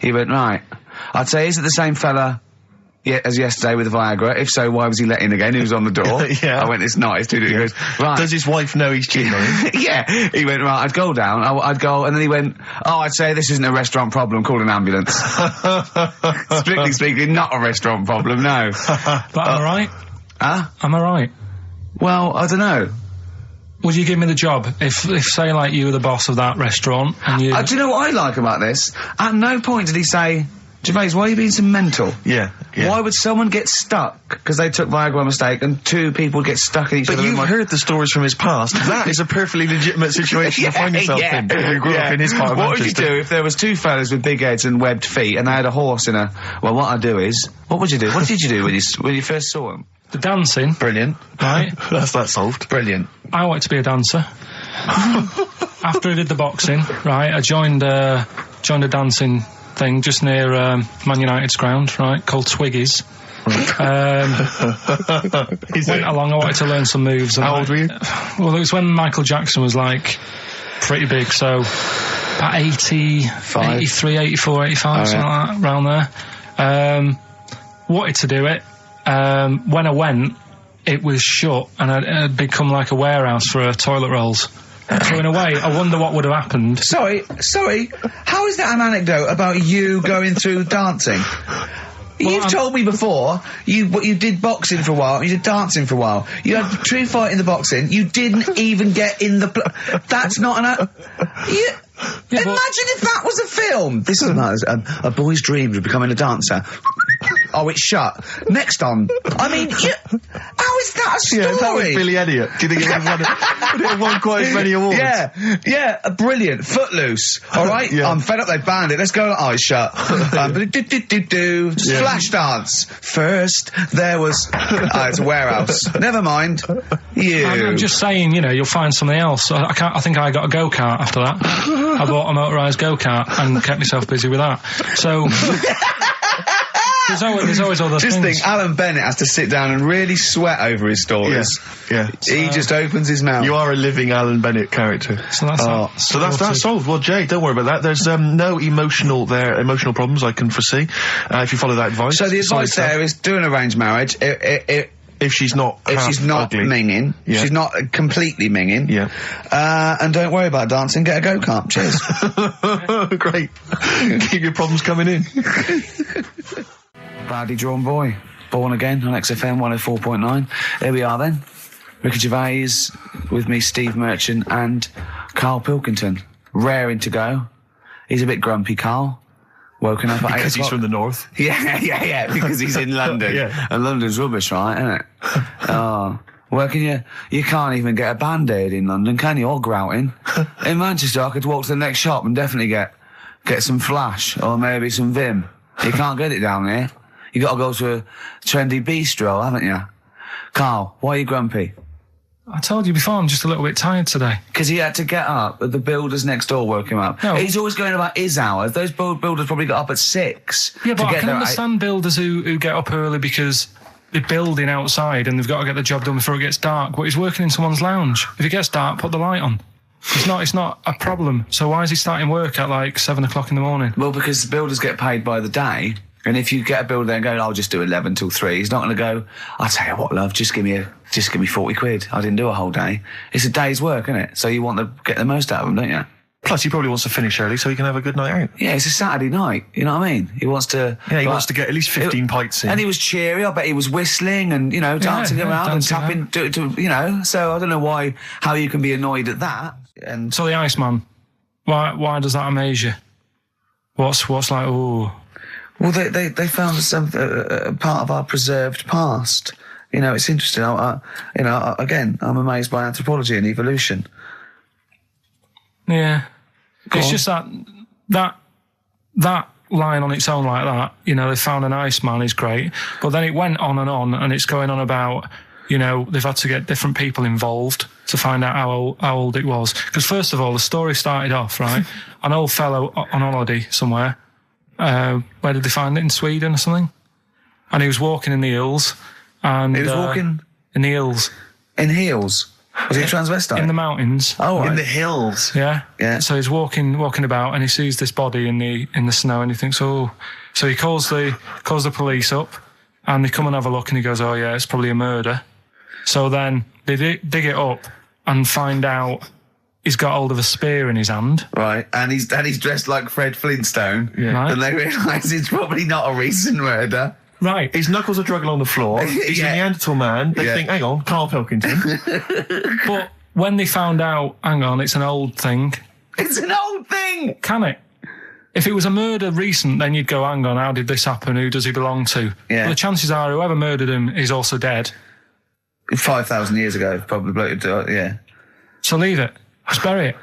He went, right. I'd say, is it the same fella as yesterday with the Viagra? If so, why was he let in again? He was on the door. Yeah. I went, it's not. It's too different. He goes, right. Does his wife know he's cheating on him? Yeah. He went, right, I'd go down. I'd go, and then he went, I'd say this isn't a restaurant problem, call an ambulance. Strictly speaking, not a restaurant problem, no. But am I right? Huh? Am I right? Well, I don't know. Would you give me the job if say, like, you were the boss of that restaurant and you... Do you know what I like about this? At no point did he say, Gervais, why are you being so mental? Yeah. Why would someone get stuck because they took Viagra by mistake and two people get stuck in each other? But you've heard the stories from his past. That is a perfectly legitimate situation to find yourself in. You grew up in his part of What would you Manchester. do if there was two fellas with big heads and webbed feet and they had a horse in a... Well, what I'd do is... What would you do? What did you do when you first saw him? The dancing. Brilliant. Right. That's that solved. Brilliant. I wanted to be a dancer. After I did the boxing, right, I joined a dancing thing just near Man United's ground, right, called Twiggy's. Went along, I wanted to learn some moves. How old were you? Well, it was when Michael Jackson was, like, pretty big, so about 83, 84, 85, something like that, around there. Wanted to do it. When I went, it was shut, and I'd become like a warehouse for toilet rolls. So in a way, I wonder what would have happened. Sorry, how is that an anecdote about you going through dancing? You've told me before, you did boxing for a while, you did dancing for a while. You had a true fight in the boxing, you didn't even get in the... That's not an... Imagine if that was a film! This is a boy's dreams of becoming a dancer. Oh, it's shut. Next on. I mean, how is that a story? Yeah, that was Billy Elliot. Do you think it would have won quite as many awards? Yeah, brilliant. Footloose. All right? Yeah. I'm fed up, they banned it. Let's go, eyes shut. Splash dance. First, there was... it's a warehouse. Never mind. I'm just saying, you'll find something else. I think I got a go-kart after that. I bought a motorised go-kart and kept myself busy with that. So... There's always other things. Just think, Alan Bennett has to sit down and really sweat over his stories. Yeah. He just opens his mouth. You are a living Alan Bennett character. So that's solved. Well, Jay, don't worry about that. There's no emotional problems I can foresee if you follow that advice. So the advice there is do an arranged marriage. If she's not ugly. minging, she's not completely minging. Yeah. And don't worry about dancing. Get a go-kart. Cheers. Great. Keep your problems coming in. Badly drawn boy. Born Again on XFM 104.9. There we are then. Ricky Gervais with me, Steve Merchant and Karl Pilkington. Raring to go. He's a bit grumpy, Karl. Woken up at 8 o'clock. Because he's from the north. Yeah, because he's in London. Yeah. And London's rubbish, right, isn't it? Well, you can't even get a Band-Aid in London, can you? Or grouting. In Manchester, I could walk to the next shop and definitely get some Flash or maybe some Vim. You can't get it down here. You got to go to a trendy bistro, haven't you? Karl, why are you grumpy? I told you before, I'm just a little bit tired today. Because he had to get up. The builders next door woke him up. No. He's always going about his hours. Those builders probably got up at 6. Yeah, but to I get can there understand builders who get up early because they're building outside and they've got to get the job done before it gets dark. But he's working in someone's lounge. If it gets dark, put the light on. It's not a problem. So why is he starting work at like 7 o'clock in the morning? Well, because the builders get paid by the day. And if you get a builder there and go, I'll just do 11 till 3, he's not going to go, I'll tell you what, love, just give me 40 quid. I didn't do a whole day. It's a day's work, isn't it? So you want to get the most out of them, don't you? Plus, he probably wants to finish early so he can have a good night out. Yeah, it's a Saturday night, you know what I mean? He wants to... Yeah, he wants to get at least 15 pints in. And he was cheery, I bet he was whistling and, dancing around and tapping, so I don't know how you can be annoyed at that. And So the Iceman, why does that amaze you? What's like, ooh... Well, they found some part of our preserved past. It's interesting. Again, I'm amazed by anthropology and evolution. Yeah, it's just that line on its own like that. They found an Iceman is great, but then it went on, and it's going on about they've had to get different people involved to find out how old it was. Because first of all, the story started off right. An old fellow on holiday somewhere. Where did they find it? In Sweden or something? And he was walking in the hills. And he was walking? In the hills. In heels? Was he a transvestite? In the mountains. Oh, right. In the hills. Yeah. Yeah. So he's walking about and he sees this body in the snow and he thinks, oh. So he calls the police up and they come and have a look and he goes, oh yeah, it's probably a murder. So then they dig it up and find out he's got hold of a spear in his hand. Right, and he's dressed like Fred Flintstone. Yeah. Right. And they realise it's probably not a recent murder. Right. His knuckles are dragging on the floor. He's a Neanderthal man. They think, hang on, Karl Pilkington. But when they found out, hang on, it's an old thing. It's an old thing! Can it? If it was a murder recent, then you'd go, hang on, how did this happen? Who does he belong to? Yeah. But the chances are whoever murdered him is also dead. 5,000 years ago, probably. Yeah. So leave it. Just bury it.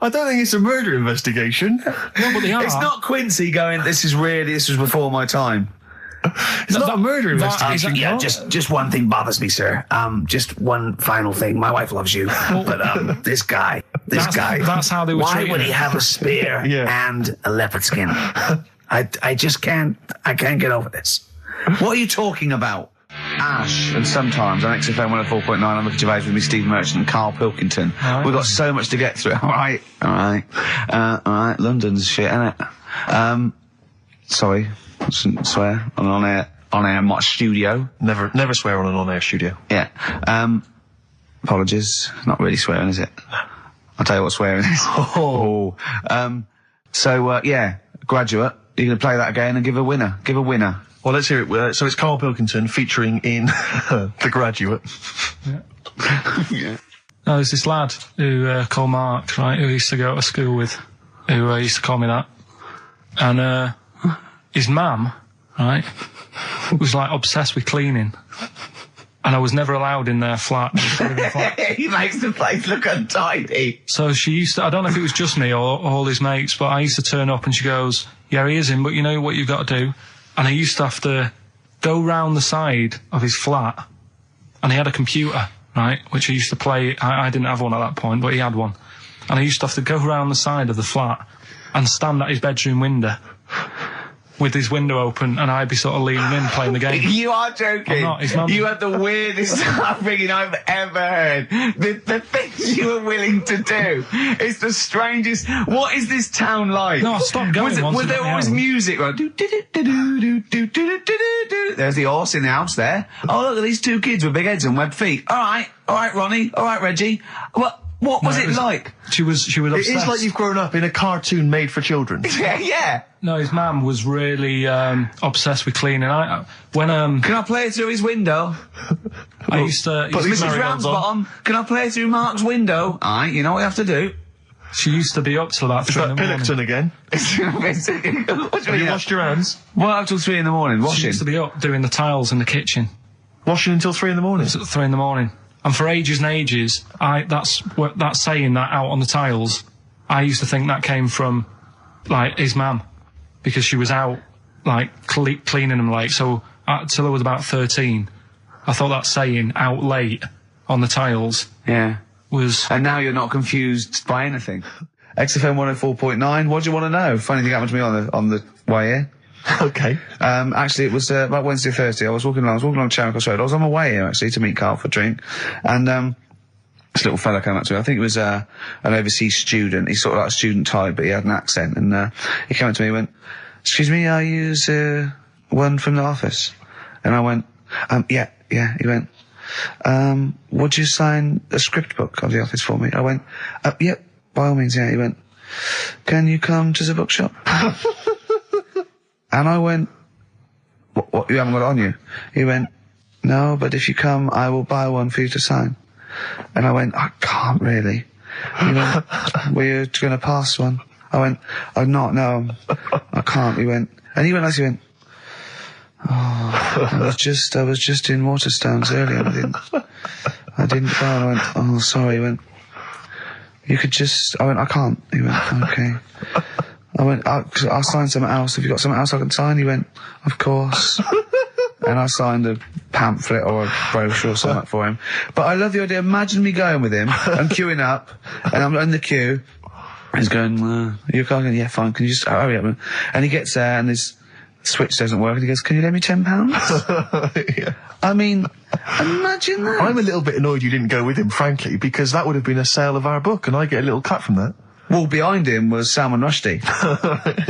I don't think it's a murder investigation. No, but they are. It's not Quincy going, this was before my time. It's not a murder investigation. Yeah, just one thing bothers me, sir. Just one final thing. My wife loves you, but this guy. That's how they were Why treating would him. he have a spear and a leopard skin? I just can't. I can't get over this. What are you talking about? Ash, and sometimes on XFM 104.9, I'm looking at Gervais with me, Steve Merchant and Karl Pilkington. Right. We've got so much to get through. All right. London's shit, innit? Sorry, I shouldn't swear on air, my studio. Never swear on an on-air studio. Yeah. Apologies. Not really swearing, is it? I'll tell you what swearing is. Yeah, Graduate. You're going to play that again and give a winner. Give a winner. Well, let's hear it. So it's Karl Pilkington featuring in The Graduate. No, there's this lad who called Mark, right, who I used to go to school with, who used to call me that. And his mum, right, was like obsessed with cleaning. And I was never allowed in their flat. He makes the place look untidy. So she used to, I don't know if it was just me or all his mates, but I used to turn up and she goes, yeah, he is in, but you know what you've got to do? And I used to have to go round the side of his flat, and he had a computer, right, which I used to play. I didn't have one at that point, but he had one. And I used to have to go round the side of the flat and stand at his bedroom window with his window open, and I'd be sort of leaning in playing the game. You are joking. I'm not, his mum. You had the weirdest upbringing I've ever heard. The things you were willing to do. It's the strangest. What is this town like? No, I stopped going once Was it there got me always home. music? Right? There's the horse in the house there. Oh, look at these two kids with big heads and webbed feet. All right, Ronnie. All right, Reggie. What was it like? She was obsessed. It is like you've grown up in a cartoon made for children. Yeah. No, his mum was really obsessed with cleaning. When Can I play through his window? I used to... Mrs. Ramsbottom, can I play through Mark's window? Aye, you know what you have to do. She used to be up till about 3 in the morning. Pilkington again. What do Have you washed your hands? What, up till 3 in the morning? She Washing? used to be up doing the tiles in the kitchen. Washing until 3 in the morning? It's at 3 in the morning. And for ages and ages, that's saying that out on the tiles, I used to think that came from, like, his mum. Because she was out, like, cleaning them late. So, till I was about 13, I thought that saying, out late, on the tiles, Yeah. was... And now you're not confused by anything. XFM 104.9, what do you want to know? Funny thing happened to me on the way here. Okay. Actually, it was about Wednesday or Thursday. I was walking along Charing Cross Road. I was on my way here, actually, to meet Karl for a drink. And this little fella came up to me. I think it was an overseas student. He's sort of like a student type, but he had an accent. And he came up to me and went, excuse me, are you one from the office? And I went, yeah. He went, would you sign a script book of the office for me? I went, yeah, by all means, yeah. He went, can you come to the bookshop? And I went, what, you haven't got it on you? He went, no, but if you come, I will buy one for you to sign. And I went, I can't really. He went, were you going to pass one? I went, I'm not, no, I can't. He went, and he went like, he went, oh, I was just in Waterstones earlier. I didn't go. I went, oh, sorry. He went, you could just, I went, I can't. He went, okay. I went, I'll sign something else. Have you got something else I can sign? He went, of course. And I signed a pamphlet or a brochure or something for him. But I love the idea. Imagine me going with him and queuing up, and I'm in the queue. He's going, you're going, yeah, fine. Can you just hurry up? And he gets there, and his switch doesn't work, and he goes, can you lend me £10? Yeah. I mean, imagine that. I'm a little bit annoyed you didn't go with him, frankly, because that would have been a sale of our book, and I get a little cut from that. Well, behind him was Salman Rushdie.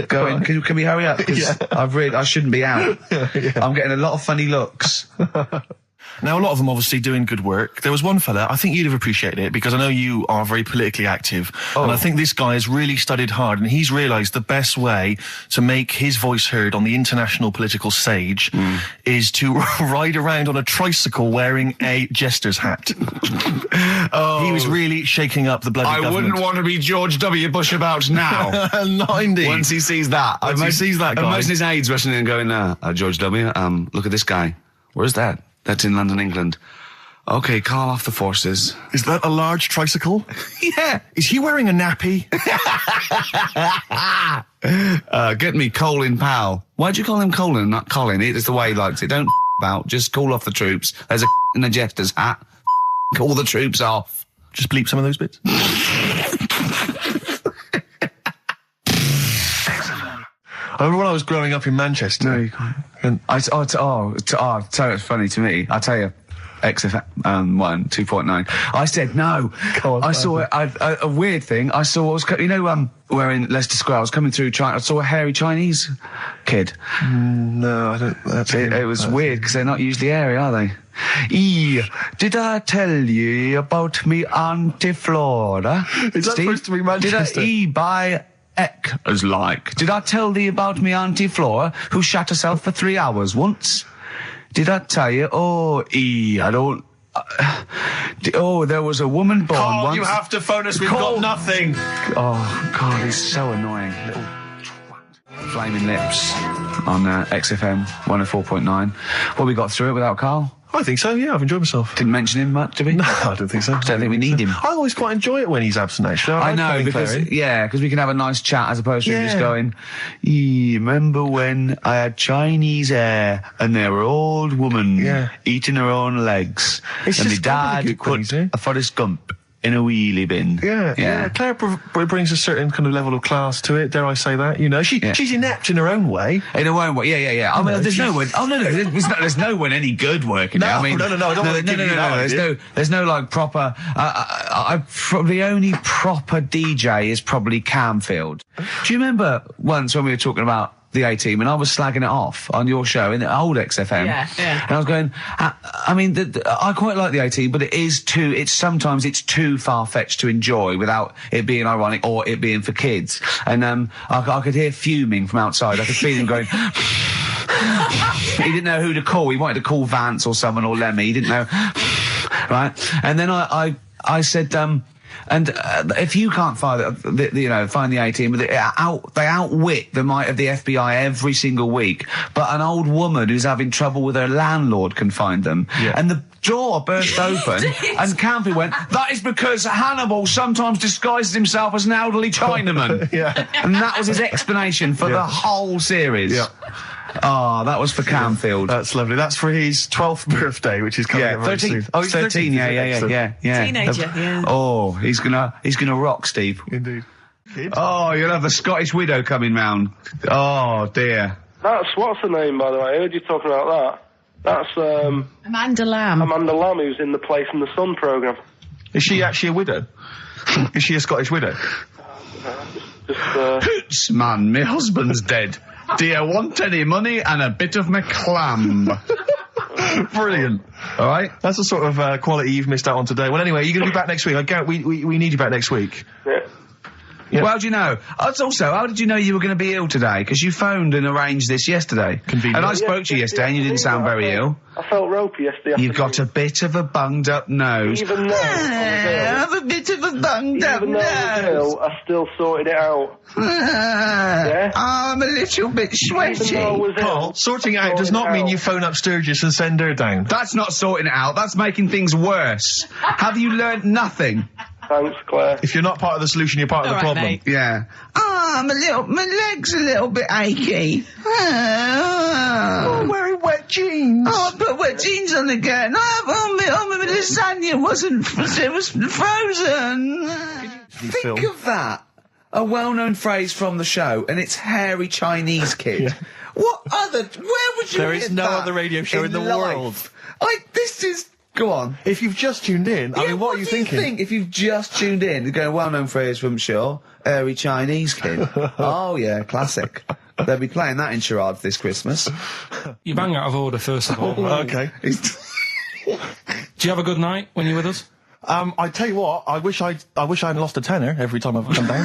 Going, can we hurry up? Because I shouldn't be out. Yeah. I'm getting a lot of funny looks. Now, a lot of them obviously doing good work. There was one fella, I think you'd have appreciated it, because I know you are very politically active, and I think this guy has really studied hard, and he's realised the best way to make his voice heard on the international political stage is to ride around on a tricycle wearing a jester's hat. He was really shaking up the bloody government. I wouldn't want to be George W. Bush about now. Not indeed. Once he sees that. Once he sees that guy. Imagine his aides rushing in and going, George W., look at this guy. Where's that? That's in London, England. Okay, call off the forces. Is that a large tricycle? Yeah. Is he wearing a nappy? Get me Colin Powell. Why'd you call him Colin, not Colin? It's the way he likes it. Don't about. Just call off the troops. There's a in a jester's hat. Call the troops off. Just bleep some of those bits. I remember when I was growing up in Manchester. No, you can't. And tell you it's funny to me. I tell you, XFM 2.9. I said no. I saw a weird thing. I saw where in Leicester Square I was coming through China. I saw a hairy Chinese kid. No, I don't. It was weird because they're not usually hairy, are they? Did I tell you about me Auntie Flora? Is that supposed to be Manchester? Did I by as like? Did I tell thee about me Auntie Flora who shat herself for 3 hours once? Did I tell you? I don't. There was a woman born Carl, once. you have to phone us. We've got nothing. Oh God, he's so annoying. Little twat. Flaming Lips on XFM 104.9. Well, we got through it without Carl. I think so, yeah, I've enjoyed myself. Didn't mention him much, did we? No, I don't think so. Don't think we need him. I always quite enjoy it when he's absent, actually. I know, because we can have a nice chat as opposed to him just going, remember when I had Chinese hair and there were old woman eating her own legs It's and my just dad put a Forrest Gump in a wheelie bin. Yeah. Claire brings a certain kind of level of class to it, dare I say that, you know. She's inept in her own way. In her own way, yeah. I mean, there's no one, there's no one any good working there. I mean, no, I don't want to give you that. There's no like proper, the only proper DJ is probably Camfield. Do you remember once when we were talking about the A-Team and I was slagging it off on your show in the old XFM? Yeah. And I was going, I quite like the A-Team, but sometimes it's too far-fetched to enjoy without it being ironic or it being for kids. And I could hear fuming from outside. I could feel him going. He didn't know who to call. He wanted to call Vance or someone or Lemmy. He didn't know. Right? And then I said, and if you can't find the A-Team, they outwit the might of the FBI every single week. But an old woman who's having trouble with her landlord can find them. Yeah. And the door burst open, and Campy went, "That is because Hannibal sometimes disguises himself as an elderly Chinaman." And that was his explanation for the whole series. Yeah. Oh, that was for Camfield. That's lovely. That's for his 12th birthday, which is coming up very 13. soon. Oh, he's 13. Yeah. Teenager, Oh, he's gonna rock, Steve. Indeed. Kid. Oh, you'll have the Scottish widow coming round. Oh dear. What's her name, by the way? I heard you talking about that. That's Amanda Lamb. Amanda Lamb, who's in the Place in the Sun programme. Is she actually a widow? Is she a Scottish widow? Hoots, man, my husband's dead. Do you want any money and a bit of my clam? Brilliant. All right. That's the sort of quality you've missed out on today. Well, anyway, you're going to be back next week. We need you back next week. Yeah. Well, how do you know? Also, how did you know you were going to be ill today? Because you phoned and arranged this yesterday. Convenient. And I spoke to you yesterday and you didn't sound very ill. I felt ropey yesterday. You've got a bit of a bunged up nose. Even though I have a bit of a bunged up nose. I still sorted it out. I'm a little bit sweaty. Carl, sorting it out does not mean you phone up Sturgis and send her down. That's not sorting it out. That's making things worse. Have you learnt nothing? Thanks, Claire. If you're not part of the solution, you're part of the problem. Mate. Yeah. My leg's a little bit achy. Wearing wet jeans. I put wet jeans on again. My lasagna it was frozen. Think of that. A well-known phrase from the show, and it's hairy Chinese kid. Where would you There is no other radio show in the world. Go on. If you've just tuned in, I mean, what are you thinking? Think if you've just tuned in? You're going, well-known phrase from Shaw, hairy Chinese kid. Oh, yeah, classic. They'll be playing that in charades this Christmas. You bang out of order, first of all. Okay. Do you have a good night when you're with us? I tell you what, I wish I'd lost a tenner every time I've come down.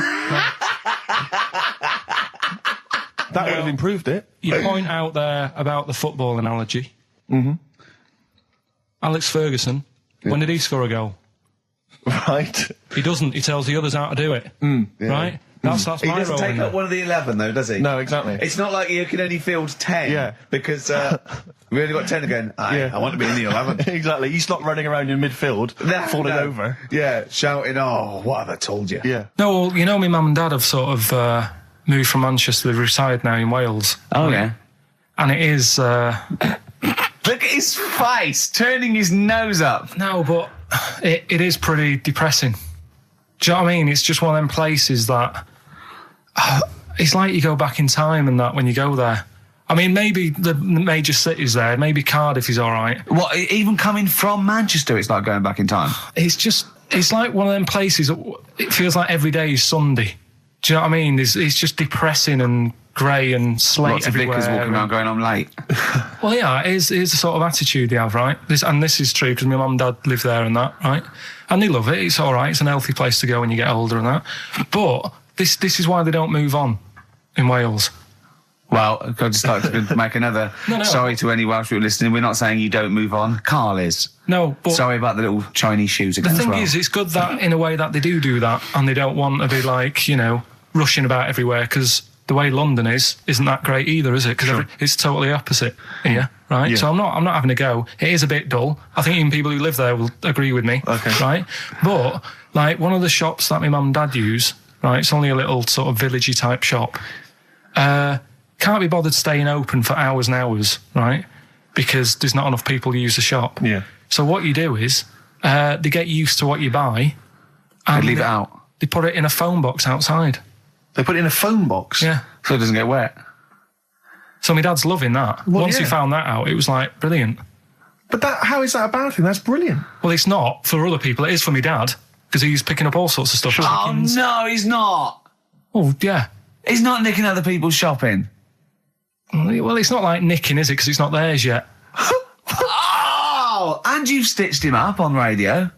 That would have improved it. You point out there about the football analogy. Mm-hmm. Alex Ferguson, when did he score a goal? Right. He doesn't. He tells the others how to do it. Right? That's He my doesn't role. take in up it. one of the 11, though, does he? No, exactly. It's not like you can only field 10. Yeah. Because we only got 10 again. I want to be in the 11. Exactly. He's not running around in midfield, falling over. Yeah, shouting, oh, what have I told you? Yeah. No, well, you know, my mum and dad have sort of moved from Manchester. They've retired now in Wales. Oh, yeah. And it is... Look at his face, turning his nose up. No, but it is pretty depressing. Do you know what I mean? It's just one of them places that... it's like you go back in time and that when you go there. I mean, maybe the major cities there, maybe Cardiff is all right. What, even coming from Manchester, it's like going back in time? It's like one of them places that it feels like every day is Sunday. Do you know what I mean? It's just depressing and grey and slate Lots of everywhere. vickers walking around going, I'm late. Well, yeah, it is the sort of attitude they have, right? This is true because my mum and dad live there and that, right? And they love it. It's all right. It's an healthy place to go when you get older and that. But this is why they don't move on in Wales. Well, I'd just like to make another sorry to any Welsh people listening. We're not saying you don't move on. Carl is. No, but... Sorry about the little Chinese shoes again. The thing is, it's good that, in a way, that they do that, and they don't want to be, like, you know, rushing about everywhere, because the way London isn't that great either, is it? Because it's totally opposite here, right? Yeah. So I'm not having a go. It is a bit dull. I think even people who live there will agree with me, right? But, like, one of the shops that my mum and dad use, right, it's only a little sort of villagey type shop, can't be bothered staying open for hours and hours, right? Because there's not enough people who use the shop. Yeah. So what you do is, they get used to what you buy. And they leave it out. They put it in a phone box outside. They put it in a phone box? Yeah. So it doesn't get wet. So my dad's loving that. Well, Once he found that out, it was like, brilliant. But how is that about him? That's brilliant. Well, it's not for other people. It is for my dad, because he's picking up all sorts of stuff. Oh, no, he's not. Oh, yeah. He's not nicking other people's shopping. Well, it's not like nicking, is it? Because it's not theirs yet. Oh, and you've stitched him up on radio.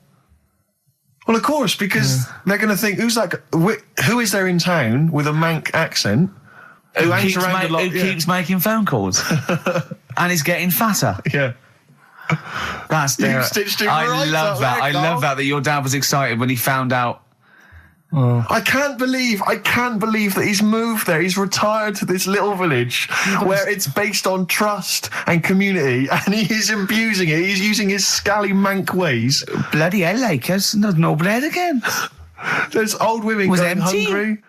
Well, of course, because they're going to think, who is there in town with a Manc accent who keeps making phone calls and is getting fatter? Yeah. That's You've stitched him I right love up that. there, I Carl. love that your dad was excited when he found out. I can't believe that he's moved there. He's retired to this little village where it's based on trust and community, and he is abusing it. He's using his scally Manc ways. Bloody hell, Lakers. There's no bread again. There's old women going hungry.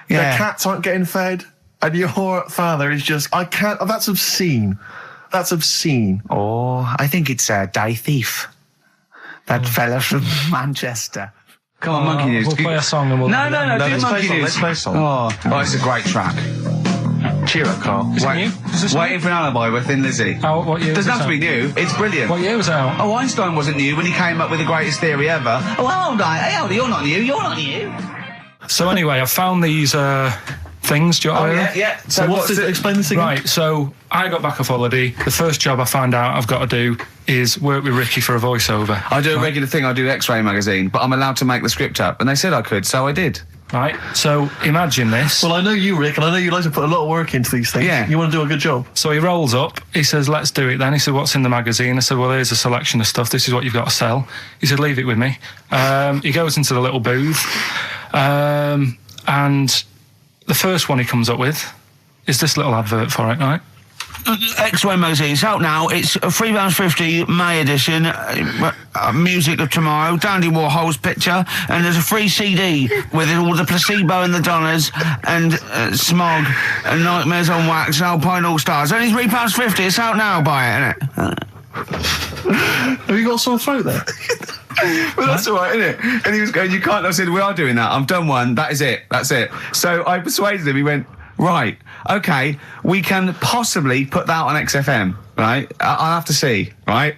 Yeah. Their cats aren't getting fed. And your father is just... that's obscene. That's obscene. Oh, I think it's Die Thief. That fella from Manchester. Come on, Monkey News. We'll play a song and we'll... No, do let's Monkey play News. song. Let's play song. Oh, it's a great track. Cheer up, Carl. Is it new? Is this Waiting for an Alibi with Thin Lizzy. What year Doesn't was have to it be new. It's brilliant. What year was it out? Oh, Einstein wasn't new when he came up with the greatest theory ever. Oh, hold on. Hey, hold on. You're not new. You're not new. So anyway, I found these things. Do you know what I mean? Yeah. So explain this again? Right, so I got back off holiday. The first job I found out I've got to do is work with Ricky for a voiceover. I do a regular thing. I do X-Ray magazine, but I'm allowed to make the script up. And they said I could, so I did. Right, so imagine this. Well, I know you, Rick, and I know you like to put a lot of work into these things. Yeah. You want to do a good job. So he rolls up, he says, let's do it then. He said, what's in the magazine? I said, well, here's a selection of stuff. This is what you've got to sell. He said, leave it with me. He goes into the little booth, and the first one he comes up with is this little advert for it, right? X-Ray magazine. It's out now. It's £3.50 May edition. Music of Tomorrow. Dandy Warhol's picture, and there's a free CD with all the Placebo and the Donners and Smog and Nightmares on Wax and Alpine All Stars. Only £3.50. It's out now. Buy it, innit? Have you got a sore throat there? Well, that's all right, isn't it? And he was going, you can't. I said, we are doing that. I've done one. That is it. That's it. So I persuaded him. He went, right, okay, we can possibly put that on XFM, right? I'll have to see, right?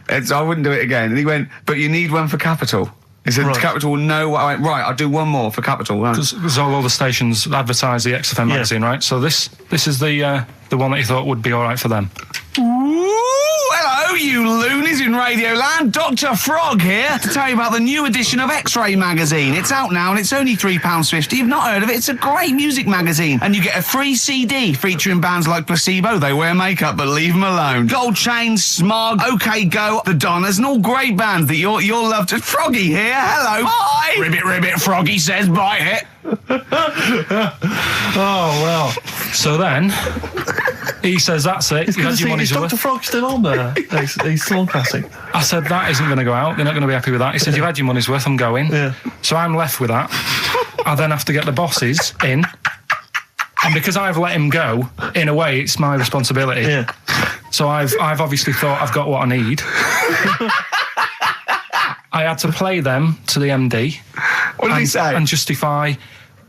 I wouldn't do it again. And he went, but you need one for Capital. He said, Right. Capital will know what I went, right, I'll do one more for Capital. Right. Because all the stations advertise the XFM magazine, right? So this is the one that he thought would be all right for them. Ooh, hello, you loonies in Radioland. Dr. Frog here to tell you about the new edition of X-Ray magazine. It's out now and it's only £3.50. You've not heard of it? It's a great music magazine. And you get a free CD featuring bands like Placebo, They Wear Makeup, but leave them alone, Gold Chain, Smog, OK Go, The Donners, and all great bands that you'll love to... Froggy here, hello. Bye. Ribbit, Froggy says bye it. Oh, well. So then, he says, that's it. It's good to see, is Dr. Frog still on there? He's still on Classic. I said, that isn't going to go out. They're not going to be happy with that. He said, you've had your money's worth, I'm going. Yeah. So I'm left with that. I then have to get the bosses in. And because I've let him go, in a way, it's my responsibility. Yeah. So I've obviously thought I've got what I need. I had to play them to the MD. What did he say? And justify...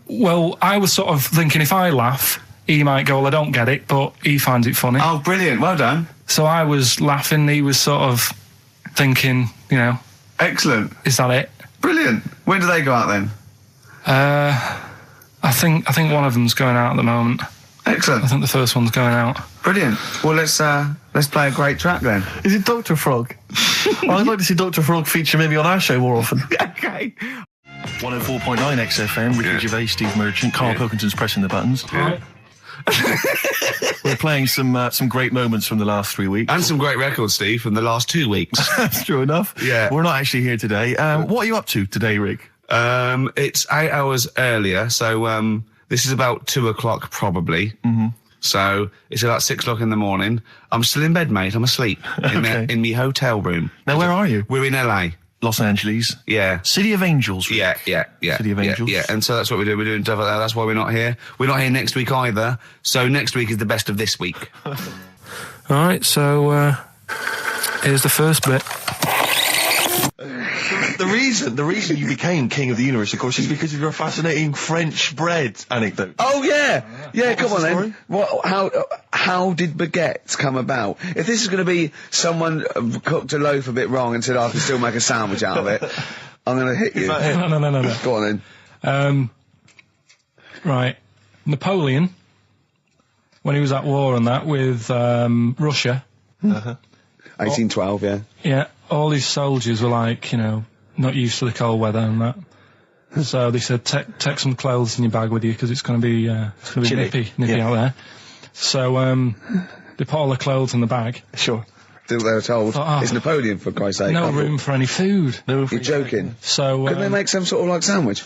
Well, I was sort of thinking if I laugh, he might go, well, I don't get it, but he finds it funny. Oh, brilliant. Well done. So I was laughing, he was sort of thinking, you know... Excellent. Is that it? Brilliant. When do they go out then? I think one of them's going out at the moment. Excellent. I think the first one's going out. Brilliant. Well, let's play a great track then. Is it Dr. Frog? Well, I'd like to see Dr. Frog feature maybe on our show more often. Okay. 104.9 XFM, Ricky Gervais, Steve Merchant, Karl Pilkington's pressing the buttons. Yeah. We're playing some great moments from the last 3 weeks. And some great records, Steve, from the last 2 weeks. That's true enough. Yeah. We're not actually here today. What are you up to today, Rick? It's 8 hours earlier, so this is about 2 o'clock probably. Mm-hmm. So it's about 6 o'clock in the morning. I'm still in bed, mate. I'm asleep in my hotel room. Now, where are you? We're in LA. Los Angeles. Yeah. City of Angels, Rick. Yeah. City of Angels. Yeah, and so that's what we do. We're doing stuff like that. That's why we're not here. We're not here next week either. So next week is the best of this week. All right, so here's the first bit. The reason you became King of the Universe, of course, is because of your fascinating French bread anecdote. Oh yeah. Come on the then. How did baguettes come about? If this is going to be someone cooked a loaf a bit wrong and said I can still make a sandwich out of it, I'm going to hit you. No. Go on then. Right. Napoleon, when he was at war and that with Russia. 1812, yeah. Yeah, all his soldiers were like, you know, not used to the cold weather and that. So they said, take some clothes in your bag with you because it's going to be nippy out there. So they put all the clothes in the bag. Sure. They were told, it's Napoleon, for Christ's sake. No room for any food. You're joking. So couldn't they make some sort of like sandwich?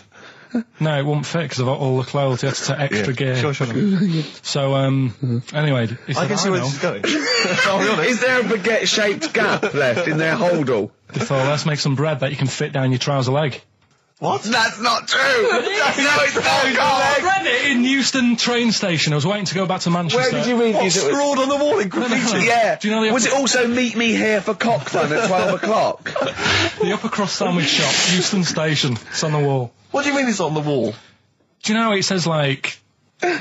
No, it wouldn't fit because of all the clothes. You had to take extra gear. Sure. So, anyway... I can see where this is going. I'll be honest. Is there a baguette-shaped gap left in their holdall? They thought, let's make some bread that you can fit down your trouser leg. What? That's not true! No, it's not! I read it in Euston train station. I was waiting to go back to Manchester. Where did you read What, this? scrawled on the wall in graffiti? Yeah. Do you know the Was it also meet me here for cock fun at 12 o'clock? The Upper Cross Sandwich Shop, Euston Station. It's on the wall. What do you mean it's on the wall? Do you know how it says, like,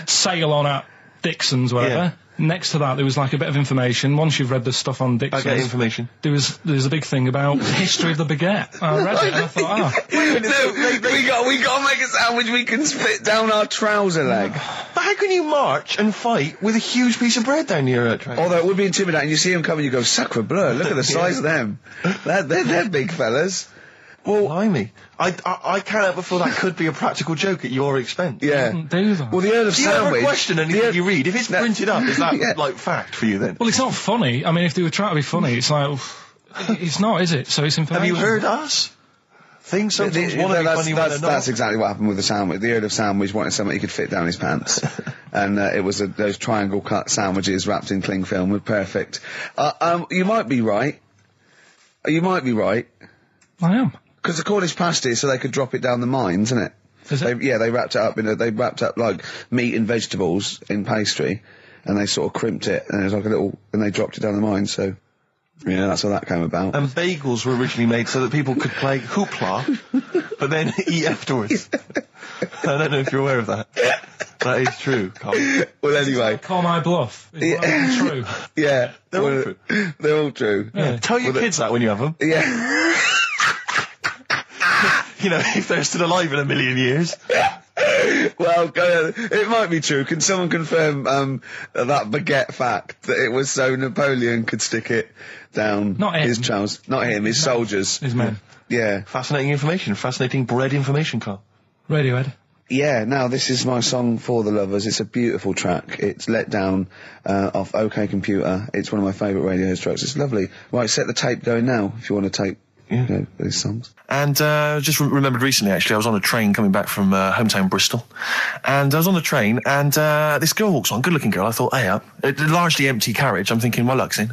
sail on at Dixon's, whatever? Yeah. Next to that, there was, like, a bit of information. Once you've read the stuff on Dixon's... I get information. There's a big thing about the history of the baguette. I read it and I thought, we got to make a sandwich we can spit down our trouser leg. But how can you march and fight with a huge piece of bread down your train? Although it would be intimidating. You see them coming, you go, sacre bleu, look at the size of them. They're big fellas. Well, blimey. I can't help but feel that could be a practical joke at your expense. Yeah. do that. Well, the Earl of Do you ever Sandwich... question anything you read? If it's printed up, is that, like, fact for you then? Well, it's not funny. I mean, if they were trying to be funny, it's like... it's not, is it? So it's information. Have you heard us? Things sometimes want to be funny when they're not. That's exactly what happened with the sandwich. The Earl of Sandwich wanted something he could fit down his pants. And it was those triangle cut sandwiches wrapped in cling film were perfect. You might be right. You might be right. I am. Because the Cornish pasty, so they could drop it down the mines, isn't it? Is it? They wrapped it up they wrapped up like meat and vegetables in pastry, and they sort of crimped it, and it was like and they dropped it down the mine, so, yeah, that's how that came about. And bagels were originally made so that people could play hoopla, but then eat afterwards. I don't know if you're aware of that. That is true, Carl. Well, anyway. Call my bluff. Is that true? Yeah. They're all true. They're all true. Yeah. Tell your kids that when you have them. Yeah. You know, if they're still alive in a million years. Well, it might be true. Can someone confirm that baguette fact that it was so Napoleon could stick it down his trousers? Not him, his soldiers. His men. Yeah. Fascinating information. Fascinating bread information, Carl. Radiohead. Yeah, now this is my song for the lovers. It's a beautiful track. It's Let Down off OK Computer. It's one of my favourite Radiohead tracks. It's lovely. Right, set the tape going now if you want to tape these songs. And just remembered recently, actually, I was on a train coming back from hometown Bristol, and I was on the train, and this girl walks on, good-looking girl. I thought, hey up, largely empty carriage. I'm thinking, my luck's in,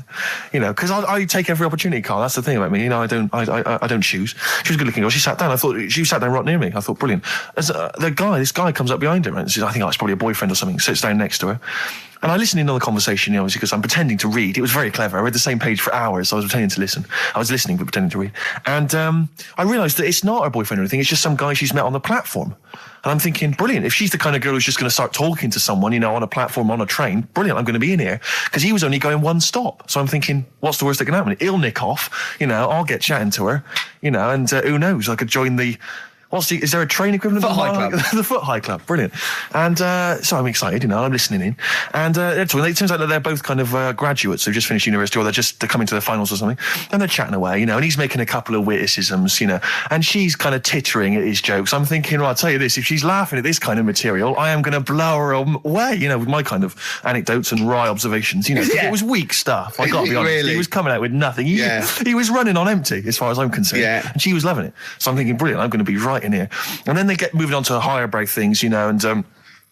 because I take every opportunity, Carl. That's the thing about me, I don't choose. She was a good-looking girl. She sat down. I thought she sat down right near me. I thought, brilliant. As this guy comes up behind her, and says, I think it's probably a boyfriend or something. Sits down next to her. And I listened in on the conversation, obviously, because I'm pretending to read. It was very clever. I read the same page for hours, so I was pretending to listen. I was listening, but pretending to read. And I realised that it's not her boyfriend or anything. It's just some guy she's met on the platform. And I'm thinking, brilliant. If she's the kind of girl who's just going to start talking to someone, on a platform, on a train, brilliant, I'm going to be in here. Because he was only going one stop. So I'm thinking, what's the worst that can happen? He'll nick off, I'll get chatting to her, and who knows, I could join the... is there a train equivalent? Foot High Club. The Foot High Club, brilliant. And so I'm excited, I'm listening in. And it turns out that they're both kind of graduates who've just finished university, or they're coming to their finals or something. And they're chatting away, and he's making a couple of witticisms, and she's kind of tittering at his jokes. I'm thinking, well, I'll tell you this, if she's laughing at this kind of material, I am going to blow her away, with my kind of anecdotes and wry observations, It was weak stuff, I got to be honest. Really? He was coming out with nothing. He was running on empty, as far as I'm concerned. Yeah. And she was loving it. So I'm thinking, brilliant, I'm going to be right in here. And then they get moving on to higher brow things, and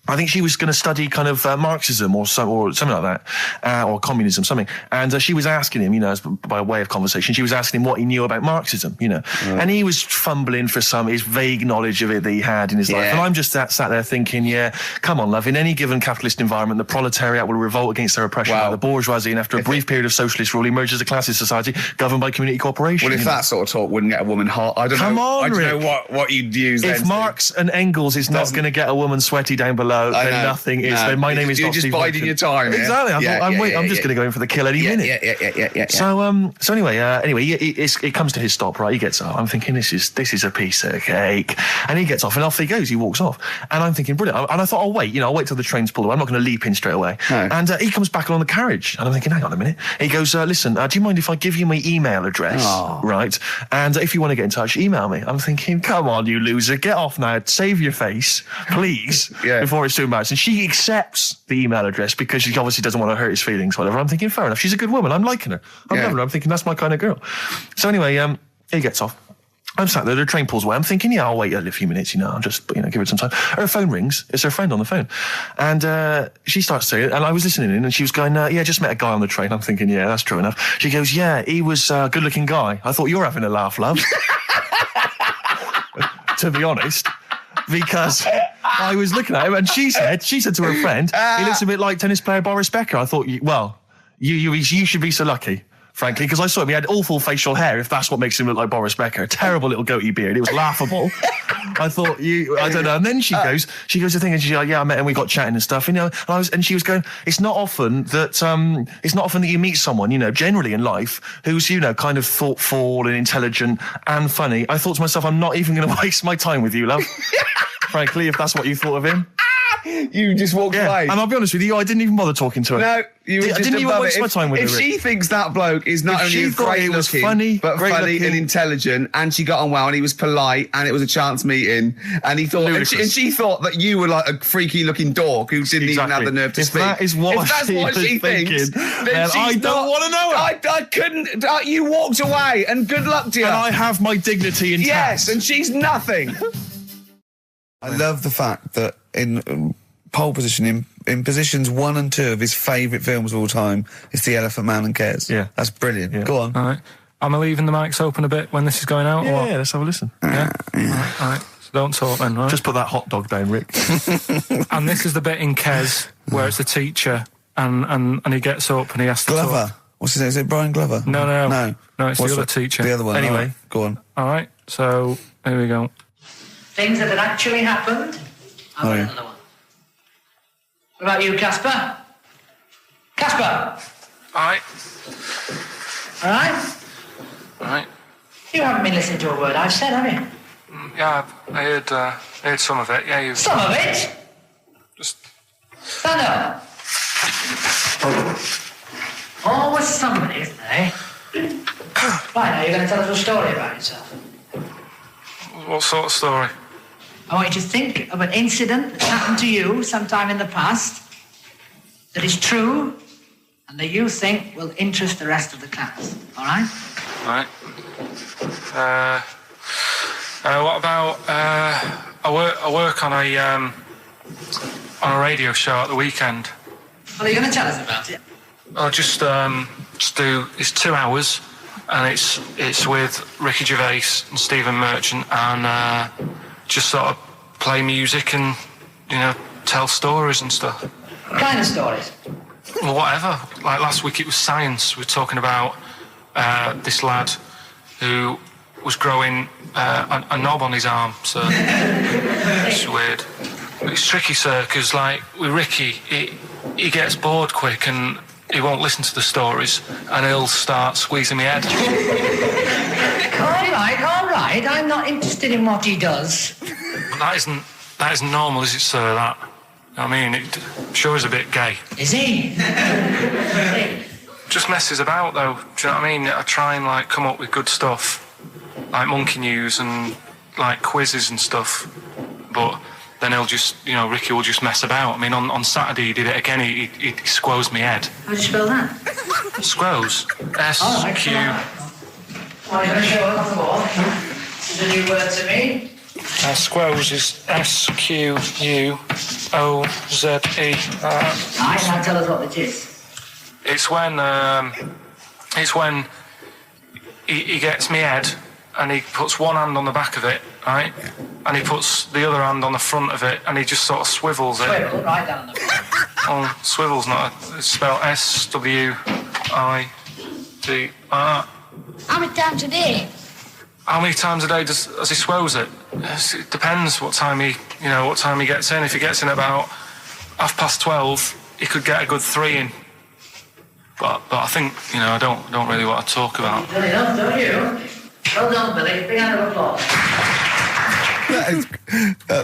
I think she was going to study kind of Marxism or something like that, or communism, something. And she was asking him, by way of conversation, she was asking him what he knew about Marxism, And he was fumbling for his vague knowledge of it that he had in his life. And I'm just sat there thinking, come on, love, in any given capitalist environment, the proletariat will revolt against their oppression by the bourgeoisie, and after a brief period of socialist rule, emerge as a classist society governed by community cooperation. Well, if that sort of talk wouldn't get a woman hot, I don't know what you'd use then. If Marx and Engels is not going to get a woman sweaty down below, then nothing is. Then my name is You're not just Steve biding your time. Exactly. I'm just going to go in for the kill any minute. Yeah. So anyway, it comes to his stop. Right, he gets up. I'm thinking this is a piece of cake, and he gets off, and off he goes. He walks off, and I'm thinking brilliant. And I thought, I'll wait. I'll wait till the train's pulled away. I'm not going to leap in straight away. No. And he comes back along the carriage, and I'm thinking, hang on a minute. He goes, listen, do you mind if I give you my email address? Oh. Right, and if you want to get in touch, email me. I'm thinking, come on, you loser, get off now. Save your face, please, before it's too much. And she accepts the email address because she obviously doesn't want to hurt his feelings, whatever. I'm thinking, fair enough. She's a good woman. I'm liking her. I'm loving her. I'm thinking that's my kind of girl. So anyway, he gets off. I'm sat there, the train pulls away. I'm thinking, I'll wait a few minutes, I'll just, give it some time. Her phone rings. It's her friend on the phone. And she starts saying, and I was listening in, and she was going, just met a guy on the train. I'm thinking, that's true enough. She goes, he was a good-looking guy. I thought, you're having a laugh, love. To be honest. Because I was looking at him, and she said to her friend, he looks a bit like tennis player Boris Becker. I thought, you should be so lucky, frankly, because I saw him. He had awful facial hair, if that's what makes him look like Boris Becker. Terrible little goatee beard. It was laughable. I thought, I don't know. And then she goes the thing, and she's like, I met him, we got chatting and stuff, and she was going, it's not often that you meet someone, generally in life, who's, kind of thoughtful and intelligent and funny. I thought to myself, I'm not even going to waste my time with you, love. Frankly, if that's what you thought of him. You just walked away. And I'll be honest with you, I didn't even bother talking to her. No, you were just didn't even waste my time with her. If she thinks that bloke is not only great looking, but funny and intelligent, and she got on well, and he was polite, and it was a chance meeting, and he thought, and she thought that you were like a freaky looking dork who didn't even have the nerve to speak. That is what she thinks, then I don't want to know her. I couldn't. You walked away, and good luck to you. And I have my dignity intact. Yes, and she's nothing. I love the fact that in pole position, in positions 1 and 2 of his favourite films of all time, it's The Elephant Man and Cares. Yeah. That's brilliant. Yeah. Go on. All right. Am I leaving the mics open a bit when this is going out? Yeah, let's have a listen. Yeah? All right. So don't talk then, right? Just put that hot dog down, Rick. And this is the bit in Kes where it's the teacher and he gets up and he has to Glover. talk. What's his name? Is it Brian Glover? No, it's the other teacher. The other one. Anyway. Right. Go on. All right. So, here we go. Things that had actually happened. I've got another one. What about you, Casper? Casper! All right. All right? All right. You haven't been listening to a word I've said, have you? Yeah, I heard some of it. Yeah, you. Some of it? Just. Stand up. Always somebody, isn't there, eh? Right, now you're going to tell us a story about yourself. What sort of story? I want you to think of an incident that's happened to you sometime in the past that is true and that you think will interest the rest of the class. All right? Right. What about I work on a radio show at the weekend. Well, are you going to tell us about it? I'll just do. It's 2 hours, and it's with Ricky Gervais and Stephen Merchant, and just sort of play music and tell stories and stuff. What kind of stories? Well, whatever. Like last week, it was science. We were talking about this lad who was growing a knob on his arm. So it's weird. It's tricky, sir, because like with Ricky, he gets bored quick and he won't listen to the stories, and he'll start squeezing my head. All right. I'm not interested in what he does. But that isn't normal, is it, sir? That. I mean, it sure is a bit gay. Is he? Just messes about, though. Do you know what I mean? I try and like come up with good stuff, like monkey news and like quizzes and stuff. But then he'll just, Ricky will just mess about. I mean, on Saturday he did it again. He squoze me head. How do you spell that? Squoze. S-Q. Are you going to show it off the wall? This is a new word to me. Squoze is S-Q-U-O-Z-E. Now tell us what it is. It's when he gets me head and he puts one hand on the back of it, right? And he puts the other hand on the front of it and he just sort of swivels it. Swivel, right down the front. Oh, swivel's not it's spelled S-W-I-D. How many times a day? How many times a day does he swells it? It depends what time he gets in. If he gets in about 12:30, he could get a good 3 in. But I think, I don't really want to talk about. You've done enough, don't you? Well done, Billy. Big round of applause. That is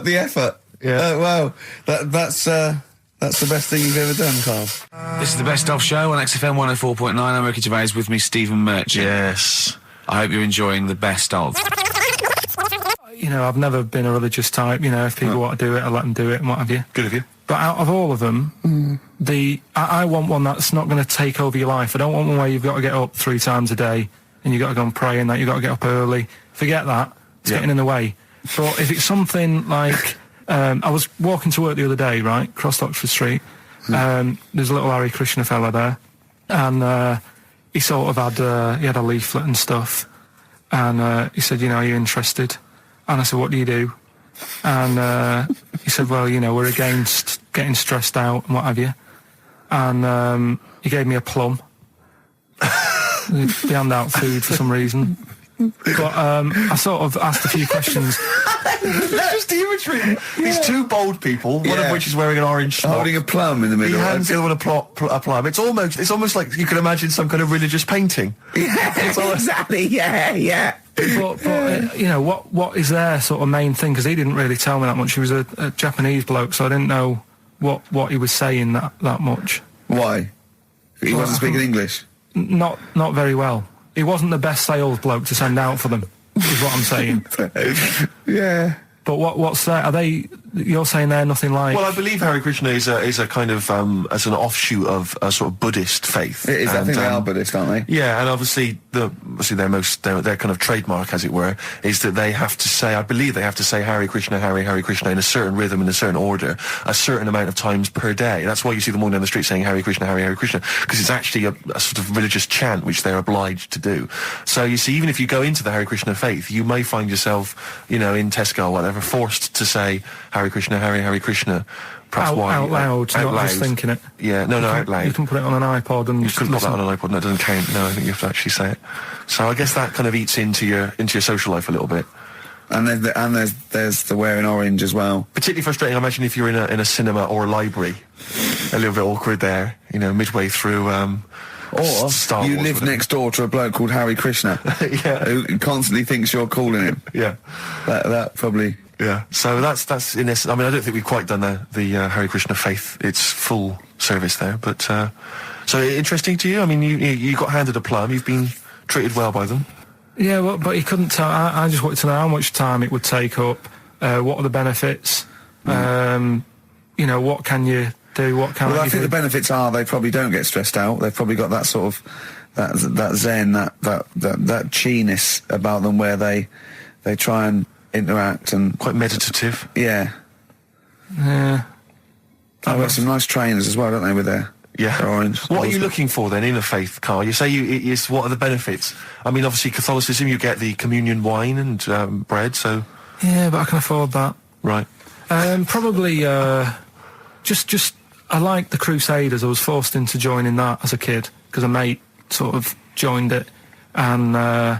the effort. Yeah. Wow. That's the best thing you've ever done, Carl. This is the Best Of Show on XFM 104.9. I'm Ricky Gervais, with me Stephen Merchant. Yes. I hope you're enjoying the Best Of. I've never been a religious type. If people want to do it, I let them do it and what have you. Good of you. But out of all of them, I want one that's not going to take over your life. I don't want one where you've got to get up 3 times a day and you've got to go and pray and that you've got to get up early. Forget that. It's getting in the way. But if it's something like... I was walking to work the other day, right, across Oxford Street. There's a little Hare Krishna fella there. And he sort of had... he had a leaflet and stuff. And he said, are you interested? And I said, what do you do? And he said, well, we're against getting stressed out and what have you. And he gave me a plum. They hand out food for some reason. But I sort of asked a few questions. It's just the imagery. These 2 bold people, one of which is wearing an orange smock, holding a plum in the middle. He hands the other one a plum. It's almost like you can imagine some kind of religious painting. Yeah, exactly. Yeah. But what is their sort of main thing? Because he didn't really tell me that much. He was a Japanese bloke, so I didn't know what he was saying that much. Why? He wasn't speaking English? Not very well. He wasn't the best sales bloke to send out for them, is what I'm saying. Yeah. But what's that? Are they? You're saying they're nothing like? Well, I believe Hare Krishna is a kind of as an offshoot of a sort of Buddhist faith. It is. I think they are Buddhist, aren't they? Yeah, and obviously their kind of trademark, as it were, is that they have to say. I believe they have to say Hare Krishna in a certain rhythm, in a certain order, a certain amount of times per day. That's why you see them walking down the street saying Hare Krishna, because it's actually a sort of religious chant which they're obliged to do. So you see, even if you go into the Hare Krishna faith, you may find yourself, in Tesco or whatever, forced to say Hare Krishna, Hare Krishna. Perhaps out loud, not just thinking it. Yeah, no, out loud. You can put it on an iPod and you can put that on an iPod. No, it doesn't count. No, I think you have to actually say it. So I guess that kind of eats into your social life a little bit. And there's the wearing orange as well. Particularly frustrating, I imagine, if you're in a cinema or a library. A little bit awkward there, midway through Or Star you Wars, live whatever. next door to a bloke called Harry Krishna, who constantly thinks you're calling him. Yeah. That probably. Yeah. So that's in essence. I mean, I don't think we've quite done the Hare Krishna faith its full service there, but so interesting to you. I mean, you got handed a plum. You've been treated well by them. Yeah, well, but he couldn't tell. I just wanted to know how much time it would take up. What are the benefits? You know, what can you do? What can Well, I you think do? the benefits are they probably don't get stressed out. They've probably got that sort of that zen, that chi-ness about them, where they try and interact and Quite meditative. yeah. Yeah. I've got some nice trainers as well, don't they, with their orange. What are you looking for then in a faith, Carl? You say what are the benefits? I mean, obviously Catholicism, you get the communion wine and bread, so... Yeah, but I can afford that. Right. Probably, just I like the Crusaders. I was forced into joining that as a kid because a mate sort of joined it, and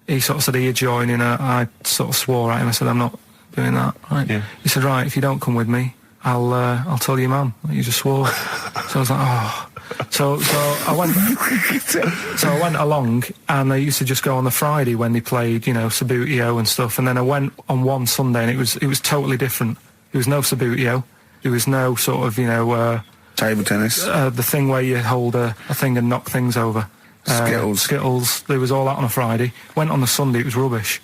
he sort of said he'd join in. I sort of swore at him. I said, I'm not doing that. Right? Yeah. He said, right, if you don't come with me, I'll tell your mum that you just swore. So I was like, oh. So I went. So I went along, and they used to just go on the Friday when they played, you know, Sabutio and stuff. And then I went on one Sunday, and it was totally different. There was no Sabutio. There was no sort of, you know, Table tennis. the thing where you hold a thing and knock things over. Skittles. There was all that on a Friday. Went on the Sunday, it was rubbish.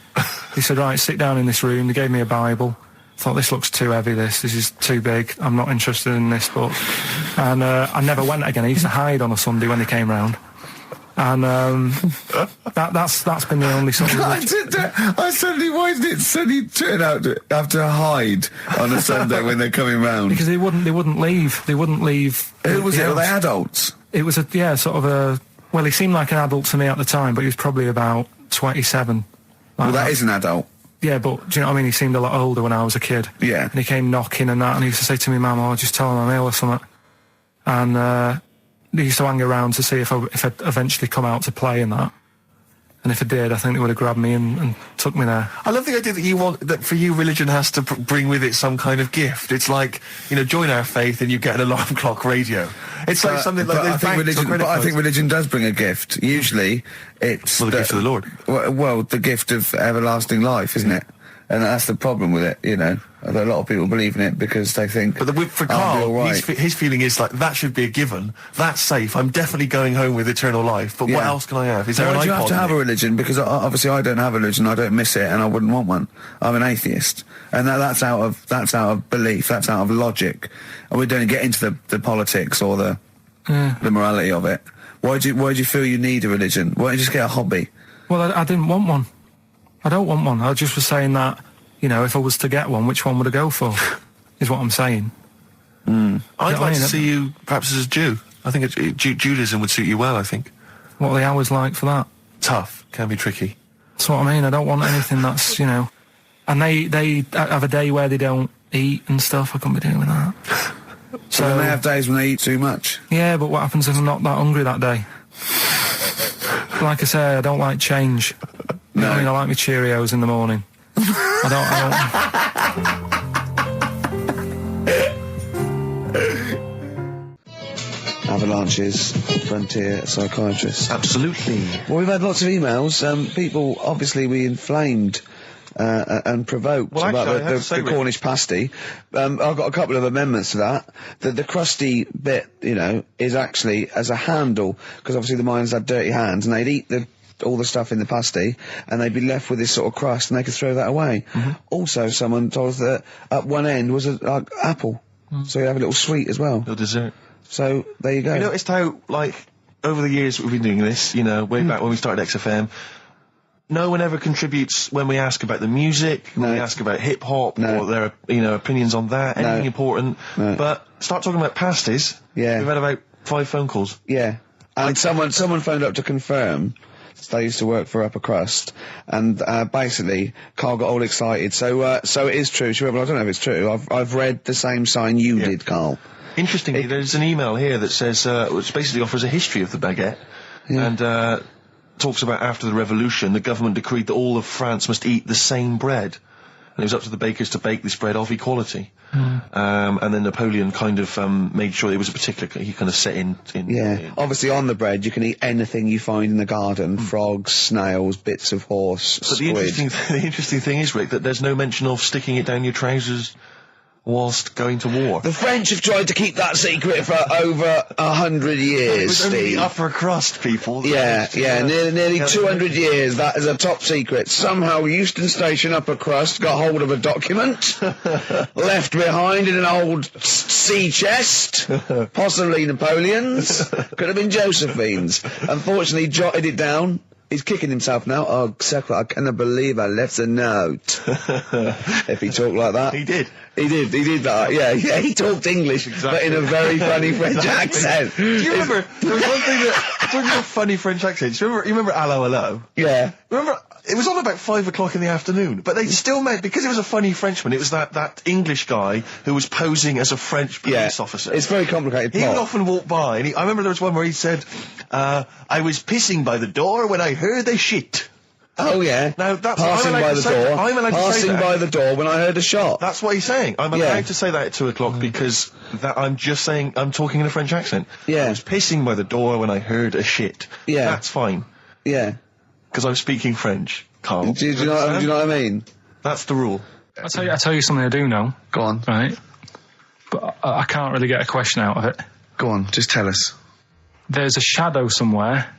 He said, right, sit down in this room. They gave me a Bible. Thought, this looks too heavy, this is too big, I'm not interested in this book. And I never went again. I used to hide on a Sunday when they came round. And that's been the only sort of... I suddenly, why did it suddenly turn out to have to hide on a Sunday when they're coming round? Because they wouldn't leave. Who was it? Were they adults? It was well, he seemed like an adult to me at the time, but he was probably about 27. Well, that is an adult. Yeah, but do you know what I mean? He seemed a lot older when I was a kid. Yeah. And he came knocking and that, and he used to say to me, Mum, I'll just tell him I'm ill or something. And he used to hang around to see if I'd eventually come out to play and that. And if I did, I think they would have grabbed me and took me there. I love the idea that for you, religion has to bring with it some kind of gift. It's like, you know, join our faith and you get an alarm clock radio. It's like something like I think religion does bring a gift. Usually, it's the gift of the Lord. Well, the gift of everlasting life, isn't it? And that's the problem with it, you know. A lot of people believe in it because they think. But for I'll be Carl, all right. his feeling is like, that should be a given. That's safe. I'm definitely going home with eternal life. But what Yeah. else can I have? Is there Why an do you iPod have to have in a it? religion? Because obviously I don't have a religion. I don't miss it, and I wouldn't want one. I'm an atheist, and that's out of belief. That's out of logic, and we don't get into the politics or the morality of it. Why do you feel you need a religion? Why don't you just get a hobby? Well, I didn't want one. I don't want one. I just was saying that, you know, if I was to get one, which one would I go for? Is what I'm saying. I'd what I like to mean? see you perhaps as a Jew. I think Judaism would suit you well, I think. What are the hours like for that? Tough. Can be tricky. That's what I mean. I don't want anything that's, you know... And they have a day where they don't eat and stuff. I couldn't be doing that. So then they have days when they eat too much. Yeah, but what happens if I'm not that hungry that day? Like I say, I don't like change. You know what I mean? I like my Cheerios in the morning. I don't... Avalanches, Frontier Psychiatrists. Absolutely. Well, we've had lots of emails. People, obviously, we inflamed and provoked Well, about actually, I have to say, the Cornish pasty. I've got a couple of amendments to that. The crusty bit, you know, is actually as a handle, because obviously the miners had dirty hands, and they'd eat all the stuff in the pasty, and they'd be left with this sort of crust, and they could throw that away. Also, someone told us that at one end was an apple, so you have a little sweet as well. Your dessert. So, there you go. You noticed how, like, over the years we've been doing this, you know, way back when we started XFM, no one ever contributes when we ask about the music, when we ask about hip-hop, or their, you know, opinions on that, anything important. But start talking about pasties, we've had about 5 phone calls. Yeah. And someone phoned up to confirm. They used to work for Upper Crust, and basically Carl got all excited. So it is true. Well, I don't know if it's true. I've read the same sign you did, Carl. Interestingly, there's an email here that says, which basically offers a history of the baguette, and talks about after the revolution, the government decreed that all of France must eat the same bread. and it was up to the bakers to bake this bread of equality. And then Napoleon kind of made sure it was a particular. He kind of set in. Obviously, on the bread, you can eat anything you find in the garden: frogs, snails, bits of horse, But squid. the interesting thing is, Rick, that there's no mention of sticking it down your trousers whilst going to war. The French have tried to keep that secret for over 100 years, It was only Steve. the upper crust people. Nearly 200 years. That is a top secret. Somehow Euston Station upper crust got hold of a document left behind in an old sea chest, possibly Napoleon's, could have been Josephine's. Unfortunately, jotted it down. He's kicking himself now. Oh, Secret, I cannot believe I left a note. If he talked like that. He did. He did that. Yeah, he talked English, but in a very funny French accent. Do you remember, there was one thing that, talking about funny French accents, you remember Allo Allo? Yeah. Remember, it was on about 5 o'clock in the afternoon, but they still meant, because it was a funny Frenchman, it was that English guy who was posing as a French police officer. It's very complicated He would often walk by, and I remember there was one where he said, I was pissing by the door when I heard a shit. Oh yeah. Now that's passing by the door. I'm allowed to say passing that. by the door when I heard a shot. That's what he's saying. I'm allowed to say that at 2 o'clock because I'm just saying I'm talking in a French accent. Yeah. I was pissing by the door when I heard a shit. Yeah. That's fine. Yeah. Because I'm speaking French, Carl. Do you know what I mean? That's the rule. I'll tell you something I do know. Go on. Right. But I can't really get a question out of it. Go on. Just tell us. There's a shadow somewhere.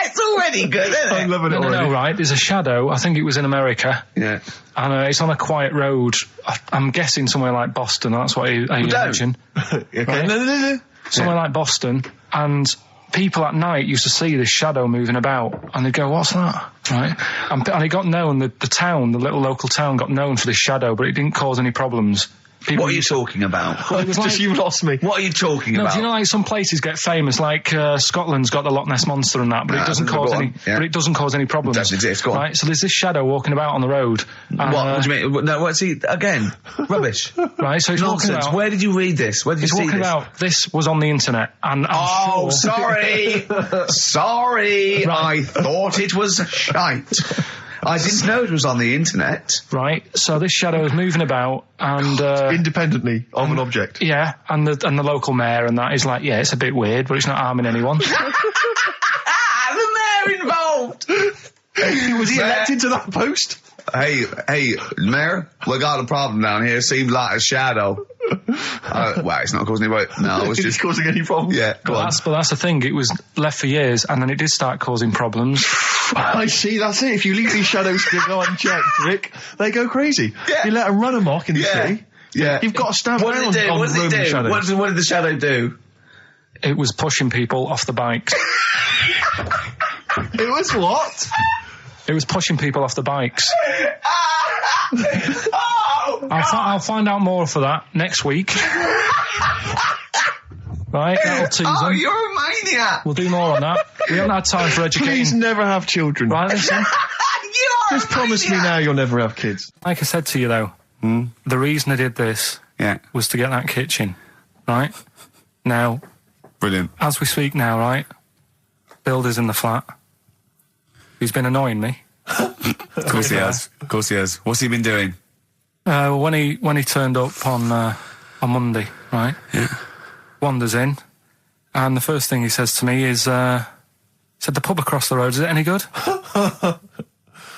It's already good, isn't it? I'm loving it already. No, right. There's a shadow. I think it was in America. Yeah. And it's on a quiet road. I'm guessing somewhere like Boston. That's what I imagine. Okay. Right? No. Somewhere like Boston. And people at night used to see this shadow moving about. And they'd go, what's that? Right? And it got known, the town, the little local town got known for this shadow, but it didn't cause any problems. What are you talking about? Well, it was Just you lost me. What are you talking about? Do you know, like, some places get famous, like Scotland's got the Loch Ness Monster and that, but it doesn't cause any. Yeah. But it doesn't cause any problems. It does exist. Go on. Right. So there's this shadow walking about on the road. What do you mean? No, what's he again? Rubbish. Right. So he's walking Nonsense. about. Where did you read this? Where did you see He's walking this? about. This was on the internet, and I'm sure. Sorry, sorry. Right. I thought it was shite. I didn't know it was on the internet. Right. So this shadow is moving about, and Independently of an object. yeah, and the local mayor and that is like, yeah, it's a bit weird, but it's not harming anyone. The mayor involved. Was he elected to that post? Hey, Mayor, we got a problem down here. Seems like a shadow. Well, it's not causing any. No, it's just causing any problems. Yeah, go on. But that's the thing. It was left for years, and then it did start causing problems. I see, that's it. If you leave these shadows to go unchecked, Rick, they go crazy. Yeah. You let them run amok in the city. Yeah. You've got to stand What down did it do? on What did it Roman do? shadows. What did the shadow do? It was pushing people off the bikes. It was what? It was pushing people off the bikes. Oh, I'll find out more for that next week. Right, that'll tease oh, them. you're a maniac. We'll do more on that. We haven't had time for Please educating. never have children. Right, listen. You are Just promise me now you'll never have kids. Like I said to you, though, the reason I did this was to get that kitchen. Right? Now, Brilliant. as we speak now, right, Builder's in the flat. He's been annoying me. Of course he has. Of course he has. What's he been doing? When he turned up on Monday, right? Yeah. Wanders in, and the first thing he says to me is, said, the pub across the road, is it any good?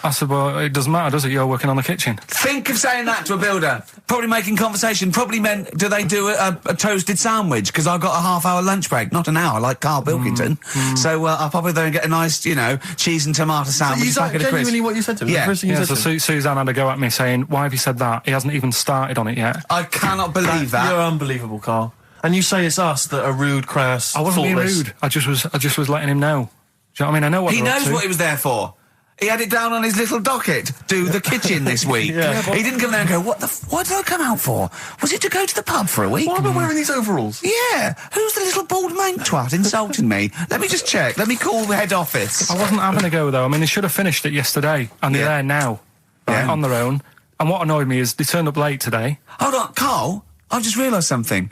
I said, well, it doesn't matter, does it? You're working on the kitchen. Think of saying that to a builder. Probably making conversation. Probably meant, do they do a toasted sandwich? Because I've got a half-hour lunch break. Not an hour, like Karl Pilkington. So I'll probably go and get a nice, cheese and tomato sandwich. Is that genuinely what you said to him? Yeah. The first thing you Yeah, said so to him? Suzanne had a go at me saying, why have you said that? He hasn't even started on it yet. I cannot believe that. You're unbelievable, Carl. And you say it's us that are rude, crass, I wasn't being thoughtless. rude. I just was letting him know. Do you know what I mean? I know what He they're up knows to. what he was there for. He had it down on his little docket. Do the kitchen this week. He didn't come there and go, what did I come out for? Was it to go to the pub for a week? Why am I wearing these overalls? Yeah. Who's the little bald mank twat insulting me? Let me just check. Let me call the head office. I wasn't having a go, though. I mean, they should have finished it yesterday, and they're there now, right, Yeah. on their own. And what annoyed me is they turned up late today. Hold on, Carl. I've just realised something.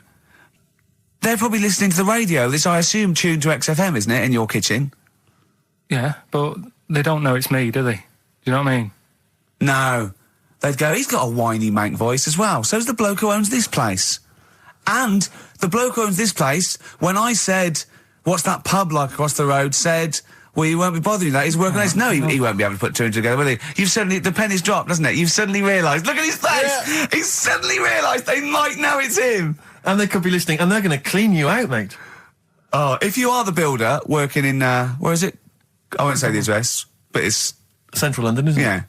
They're probably listening to the radio. This, I assume, tuned to XFM, isn't it, in your kitchen? Yeah, but they don't know it's me, do they? Do you know what I mean? No. They'd go, he's got a whiny mank voice as well. So's the bloke who owns this place. And the bloke who owns this place, when I said, what's that pub like across the road, said, well, you won't be bothering that. He's working on this. No, he won't be able to put two and two together, will he? You've suddenly, the penny's dropped, doesn't it? You've suddenly realised. Look at his face! Yeah. He's suddenly realised they might know it's him. And they could be listening, and they're going to clean you out, mate. Oh, if you are the builder working in, where is it? I won't say the address, but it's... Central London, isn't it? Yeah.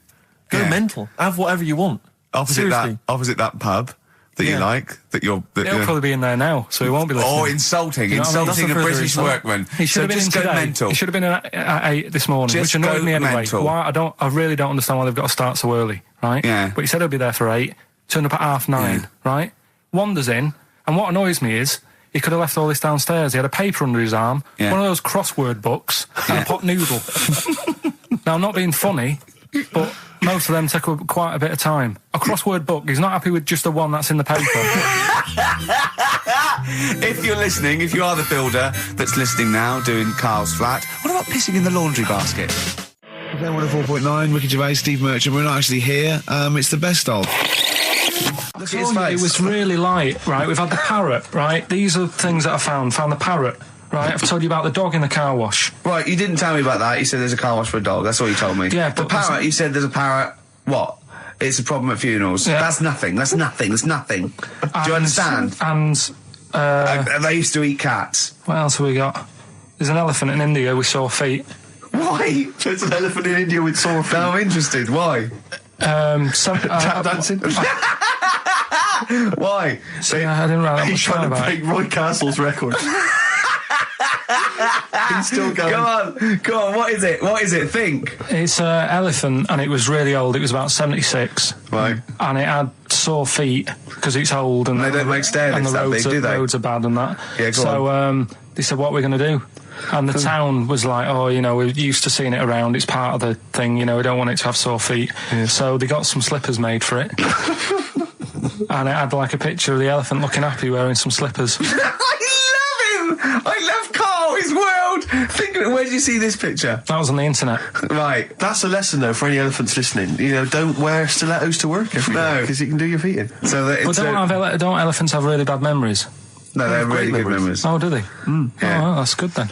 Go mental. Have whatever you want. Opposite that pub that you like, He'll probably be in there now, so he won't be listening. Or insulting a British workman. He should have been in today. Mental. He should have been at 8 this morning, which annoyed me anyway. Why, I really don't understand why they've got to start so early, right? Yeah. But he said he'll be there for 8, turned up at 9:30, right? Wanders in, and what annoys me is, he could have left all this downstairs. He had a paper under his arm, one of those crossword books, and a pot noodle. Now, I'm not being funny, but most of them take quite a bit of time. A crossword book, he's not happy with just the one that's in the paper. If you're listening, if you are the builder that's listening now, doing Carl's flat, what about pissing in the laundry basket? Okay, 104.9, Ricky Gervais, Steve Merchant. We're not actually here. It's the best of. Look at his face. It was really light, right? We've had the parrot, right? These are things that I found the parrot. Right, I've told you about the dog in the car wash. Right, you didn't tell me about that. You said there's a car wash for a dog. That's all you told me. Yeah, the parrot, you said there's a parrot. What? It's a problem at funerals. Yeah. That's nothing. That's nothing. Do you understand? And they used to eat cats. What else have we got? There's an elephant in India with sore feet. Why? There's an elephant in India with sore feet. No, I'm interested. Why? Tap dancing? Why? So, I didn't write that He's trying to break Roy Castle's record. He's still going. Go on, what is it? Think. It's an elephant, and it was really old. It was about 76. Right. And it had sore feet, because it's old, and they don't make stair lifts that big, do they? Roads are bad and that. Yeah, go on. They said, what are we going to do? And the town was like, we're used to seeing it around, it's part of the thing, we don't want it to have sore feet. Yeah. So they got some slippers made for it. And it had like a picture of the elephant looking happy wearing some slippers. I love Carl, his world. Think of it. Where did you see this picture? That was on the internet. Right. That's a lesson, though, for any elephants listening. Don't wear stilettos to work every day, because you can do your feet in. So that don't elephants have really bad memories? No, they have really good memories. Oh, do they? Yeah. Oh, well, that's good then.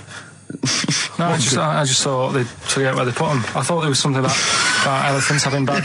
No, I just thought they'd forget where they put them. I thought there was something about elephants having bad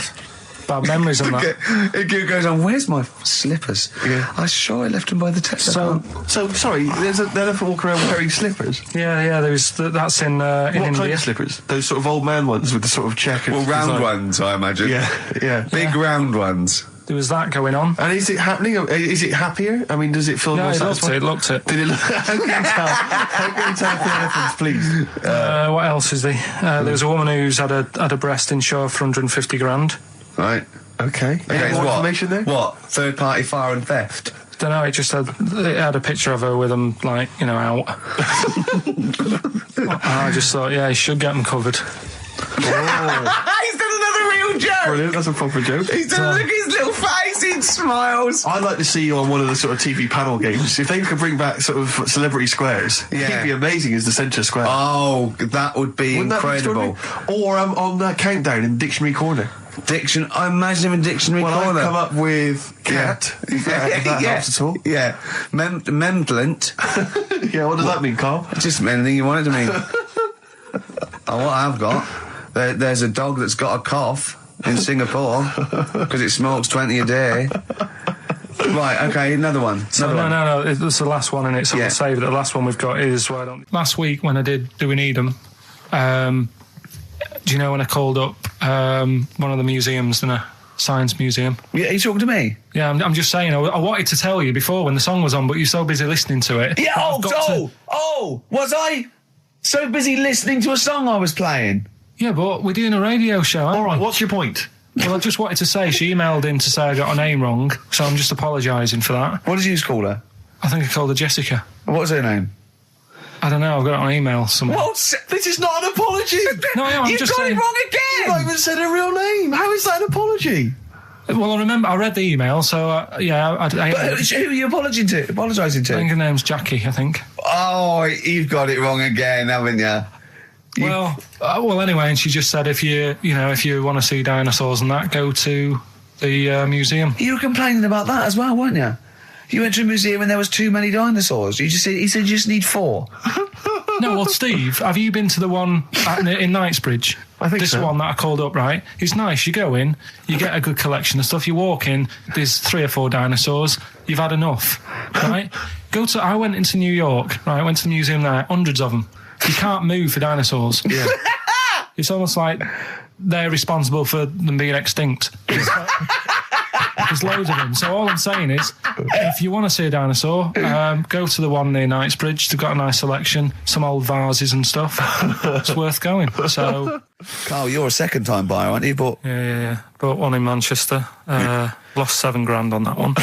memories and that. It goes on, where's my slippers? Yeah. I'm sure I left them by the test. So sorry, there's an elephant walking around wearing slippers? Yeah, that's in India. What kind of slippers? Those sort of old man ones with the sort of checkered round design. ones, I imagine. Yeah. Big round ones. There was that going on. And is it happening? Is it happier? I mean, does it feel more satisfying? It looked it. Did it look? How can you tell for elephants, please? What else is there? There was a woman who's had a breast insured for 150 grand. Right. Okay. Any more information there? What? Third party fire and theft? Don't know. It had a picture of her with them out. I just thought, he should get them covered. Oh. He's done another real joke. Brilliant. That's a proper joke. He's done. Look at his little face. He smiles. I'd like to see you on one of the sort of TV panel games. If they could bring back sort of celebrity squares, he'd be amazing as the centre square. Oh, that would be incredible. Or on that countdown in Dictionary Corner. I imagine him in Dictionary Corner. I've come up with cat. If that helps at all. Yeah. Memblent. Yeah, what does that mean, Carl? Just anything you want it to mean. What I've got, there's a dog that's got a cough in Singapore because it smokes 20 a day. Right, okay, another one. No, it's the last one in it, so we'll save it. The last one we've got is... Last week when I did Do We Need 'Em, do you know when I called up one of the museums in a science museum? Yeah, are you talking to me? Yeah, I'm just saying, I wanted to tell you before when the song was on, but you're so busy listening to it. Yeah, was I so busy listening to a song I was playing? Yeah, but we're doing a radio show, aren't we? All right, what's your point? Well, I just wanted to say, she emailed in to say I got her name wrong, so I'm just apologising for that. What did you call her? I think I called her Jessica. What was her name? I don't know, I've got it on email somewhere. This is not an apology! No, I'm just saying... You've got it wrong again! You've not even said her real name! How is that an apology? Well, I read the email, so, But who are you apologising to? I think her name's Jackie, I think. Oh, you've got it wrong again, haven't you? Well, anyway, and she just said if you want to see dinosaurs and that, go to the museum. You were complaining about that as well, weren't you? You went to a museum and there was too many dinosaurs. He said you just need 4. No, well, Steve, have you been to the one in Knightsbridge? I think this so. one that I called up, right? It's nice. You go in, you get a good collection of stuff. You walk in, there's 3 or 4 dinosaurs. You've had enough, right? I went into New York, right? I went to the museum there, hundreds of them. You can't move for dinosaurs. Yeah. It's almost like they're responsible for them being extinct. There's loads of them. So all I'm saying is, if you want to see a dinosaur, go to the one near Knightsbridge. They've got a nice selection, some old vases and stuff. It's worth going. So, Carl, you're a second-time buyer, aren't you? But yeah. Bought one in Manchester. Lost $7,000 on that one.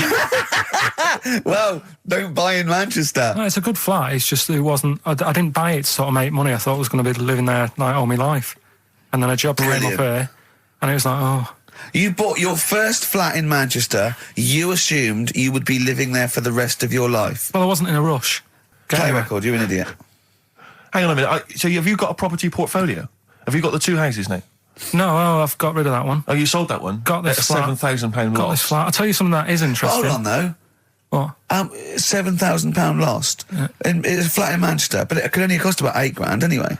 Well, don't buy in Manchester. No, it's a good flat. It's just it wasn't. I didn't buy it to sort of make money. I thought I was going to be living there like all my life, and then a job came up here, and it was like, oh. You bought your first flat in Manchester. You assumed you would be living there for the rest of your life. Well, I wasn't in a rush. Play record. You're an idiot. Hang on a minute. So have you got a property portfolio? Have you got the 2 houses now? No, I've got rid of that one. Oh, you sold that one? Got this flat. £7,000 loss. Got this flat. I'll tell you something that is interesting. Hold on, though. What? £7,000 lost. Yeah. It's a flat in Manchester, but it could only cost about £8,000 anyway.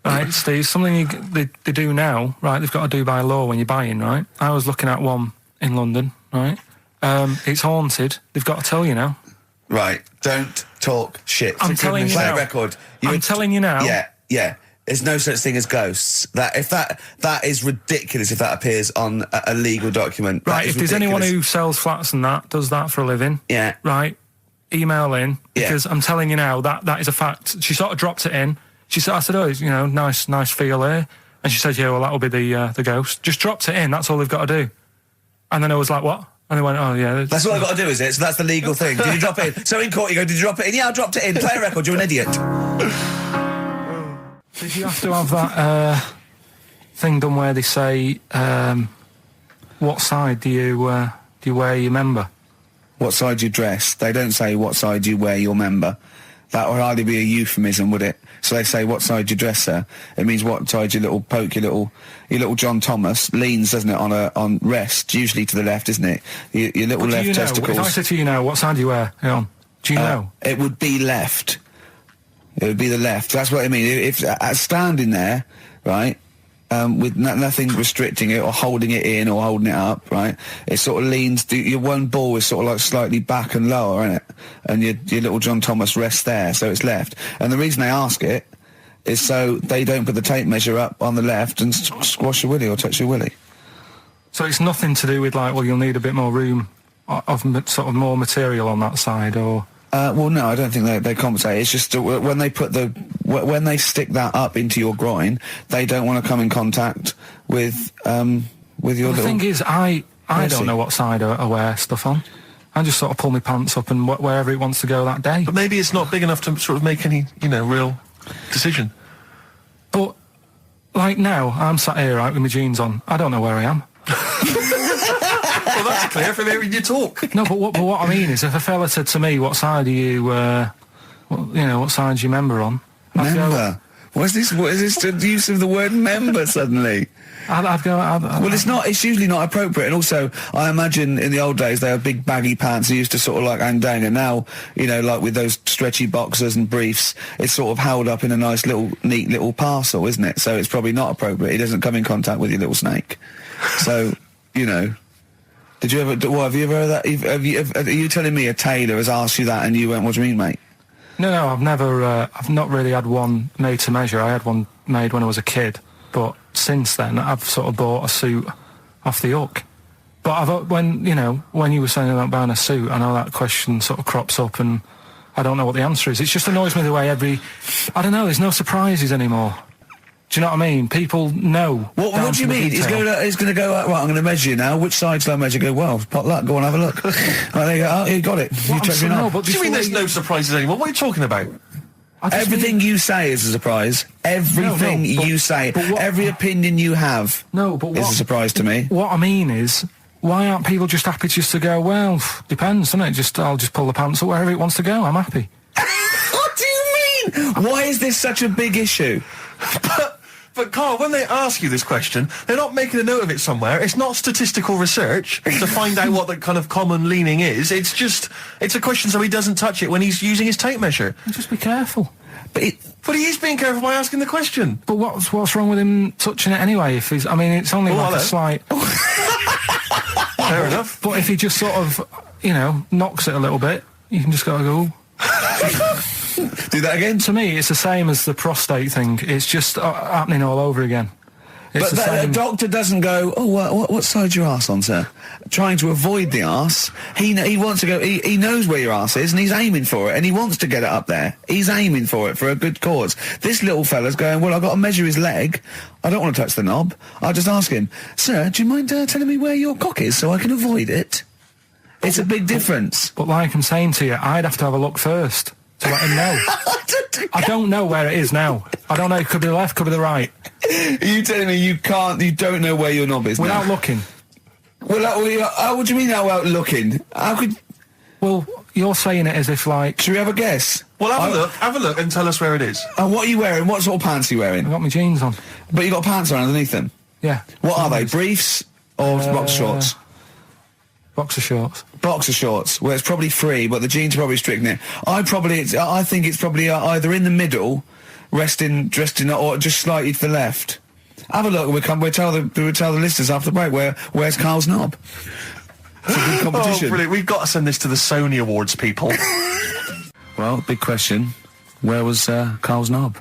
Right, Steve, something they do now, right, they've got to do by law when you're buying, right? I was looking at one in London, right? It's haunted. They've got to tell you now. Right, don't talk shit. I'm telling you Play now. a record. I'm telling you now. Yeah. There's no such thing as ghosts. That is ridiculous if that appears on a legal document. Right, if there's anyone who sells flats and that, does that for a living. Yeah. Right, email in, because I'm telling you now, that is a fact. She sort of dropped it in. I said, oh, nice feel here. And she said, yeah, well, that'll be the ghost. Just dropped it in, that's all they've got to do. And then I was like, what? And they went, oh, yeah. That's all I've got to do, is it? So that's the legal thing. Did you drop it in? So in court you go, did you drop it in? Yeah, I dropped it in. Play a record, you're an idiot. Did you have to have that thing done where they say, what side do you wear your member? What side you dress? They don't say what side you wear your member. That would hardly be a euphemism, would it? So they say, what side you dress, sir? It means what side your little John Thomas leans, doesn't it, on rest, usually to the left, isn't it? Your little left testicles. If I said to you now, what side do you wear? Hang on. Do you know? It would be left. It would be the left. That's what I mean. If standing there, right, with nothing restricting it or holding it in or holding it up, right, it sort of leans. Your one ball is sort of like slightly back and lower, isn't it? And your little John Thomas rests there, so it's left. And the reason they ask it is so they don't put the tape measure up on the left and squash your willy or touch your willy. So it's nothing to do with like, well, you'll need a bit more room of sort of more material on that side, or. Well, no, I don't think they compensate. It's just when they when they stick that up into your groin, they don't want to come in contact with your little. The thing is, I don't know what side I wear stuff on. I just sort of pull my pants up and wherever it wants to go that day. But maybe it's not big enough to sort of make any, real decision. But like now, I'm sat here right with my jeans on. I don't know where I am. Well, that's clear from hearing you talk. No, but what I mean is, if a fella said to me, "What side are you? What side's your member on?" Member. What is this? What is this? The use of the word member suddenly? I'd go. Well, it's not. It's usually not appropriate. And also, I imagine in the old days they had big baggy pants that used to sort of like hang down. And now, like with those stretchy boxers and briefs, it's sort of held up in a nice neat little parcel, isn't it? So it's probably not appropriate. It doesn't come in contact with your little snake. So, Did you ever? What have you ever heard that? Are you telling me a tailor has asked you that and you went, "What do you mean, mate?" No, I've never. I've not really had one made to measure. I had one made when I was a kid, but since then I've sort of bought a suit off the hook. But when you were saying about buying a suit, I know that question sort of crops up, and I don't know what the answer is. It just annoys me the way I don't know. There's no surprises anymore. Do you know what I mean? People know. What do you mean? He's going to go, right, I'm going to measure you now. Which side shall I measure? Go, well, pot luck, go on, have a look. Right, there you go. Oh, you got it. You check me out. What do you mean there's no surprises anymore? What are you talking about? Everything you say is a surprise. Everything you say. Every opinion you have is a surprise to me. What I mean is, why aren't people just happy just to go, well, depends, doesn't it? I'll just pull the pants up wherever it wants to go. I'm happy. What do you mean mean? Why is this such a big issue? But Carl, when they ask you this question, they're not making a note of it somewhere. It's not statistical research to find out what the kind of common leaning is. It's a question so he doesn't touch it when he's using his tape measure. Just be careful. But he is being careful by asking the question. But what's wrong with him touching it anyway? If he's, I mean, it's only like a slight. Fair enough. But if he just sort of, knocks it a little bit, you can just go. Do that again? To me, it's the same as the prostate thing. It's just happening all over again. But the doctor doesn't go, what side's your arse on, sir? Trying to avoid the arse. He wants to go, he knows where your arse is and he's aiming for it and he wants to get it up there. He's aiming for it for a good cause. This little fella's going, well, I've got to measure his leg. I don't want to touch the knob. I'll just ask him, sir, do you mind telling me where your cock is so I can avoid it? It's a big difference. But like I'm saying to you, I'd have to have a look first to let him know. I don't know where it is now. I don't know. It could be the left, could be the right. Are you telling me you don't know where your knob is without now? looking? Well, what do you mean without looking? How could... Well, you're saying it as if like... Should we have a guess? Well, have a look and tell us where it is. And what are you wearing? What sort of pants are you wearing? I've got my jeans on. But you got pants on underneath them? Yeah. What are they? Briefs or boxer shorts? Boxer shorts. Boxer shorts. Well, it's probably free, but the jeans are probably restricting it. I think it's probably either in the middle, dressed in, or just slightly to the left. Have a look. We'll tell the listeners after the break where's Carl's knob. It's a good competition. Oh, brilliant! We've got to send this to the Sony Awards people. Well, big question. Where was Carl's knob?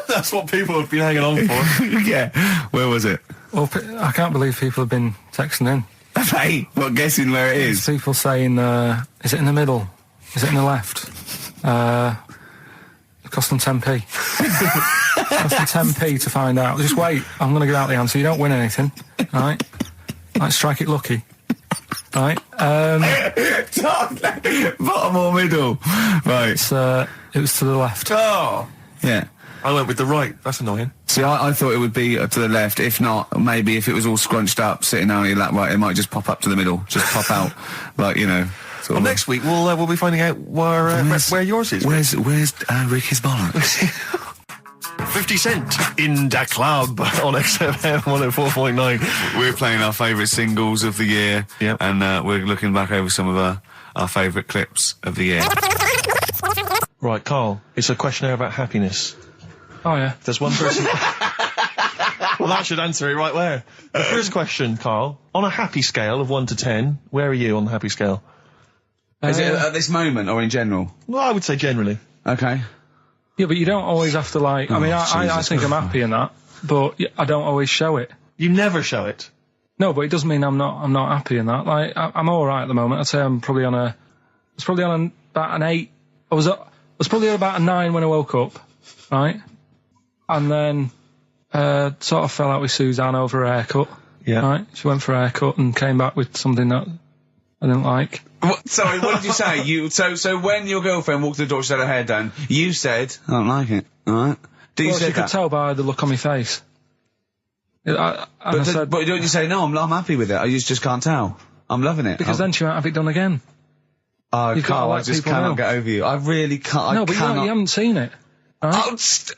That's what people have been hanging on for. Yeah. Where was it? Well, I can't believe people have been texting in. Hey, what, guessing where it is? People saying, is it in the middle? Is it in the left? It cost them 10p. Cost them 10p to find out. Just wait, I'm going to give out the answer. You don't win anything, right? Like, strike it lucky. Right? Bottom or middle? Right. It was to the left. Oh! Yeah. I went with the right. That's annoying. See, I thought it would be to the left. If not, maybe if it was all scrunched up, sitting down on your lap, right, it might just pop up to the middle. Just pop out, like, Well, next week we'll be finding out where yours is. Where's Ricky's bollocks? 50 Cent in Da Club on XFM 104.9. We're playing our favourite singles of the year, and we're looking back over some of our favourite clips of the year. Right, Carl, it's a questionnaire about happiness. Oh, yeah. There's one person... Well, that should answer it right where. The first question, Carl, on a happy scale of 1 to 10, where are you on the happy scale? Is it at this moment or in general? Well, I would say generally. Okay. Yeah, but you don't always have to, like... I mean, I think I'm happy in that, but I don't always show it. You never show it? No, but it doesn't mean I'm not happy in that. Like, I'm all right at the moment. I'd say I'm probably on a... It's probably on about an 8. I was probably about a 9 when I woke up, right? And then sort of fell out with Suzanne over a haircut. Yeah. Right? She went for a haircut and came back with something that I didn't like. Sorry, what did you say? So when your girlfriend walked to the door, she had her hair done, you said, I don't like it, alright? She could tell by the look on my face. But don't you say, no, I'm happy with it, I just can't tell. I'm loving it. Because then she won't have it done again. Oh, Carl, I just cannot get over you. I really can't. No, but you haven't seen it. Right?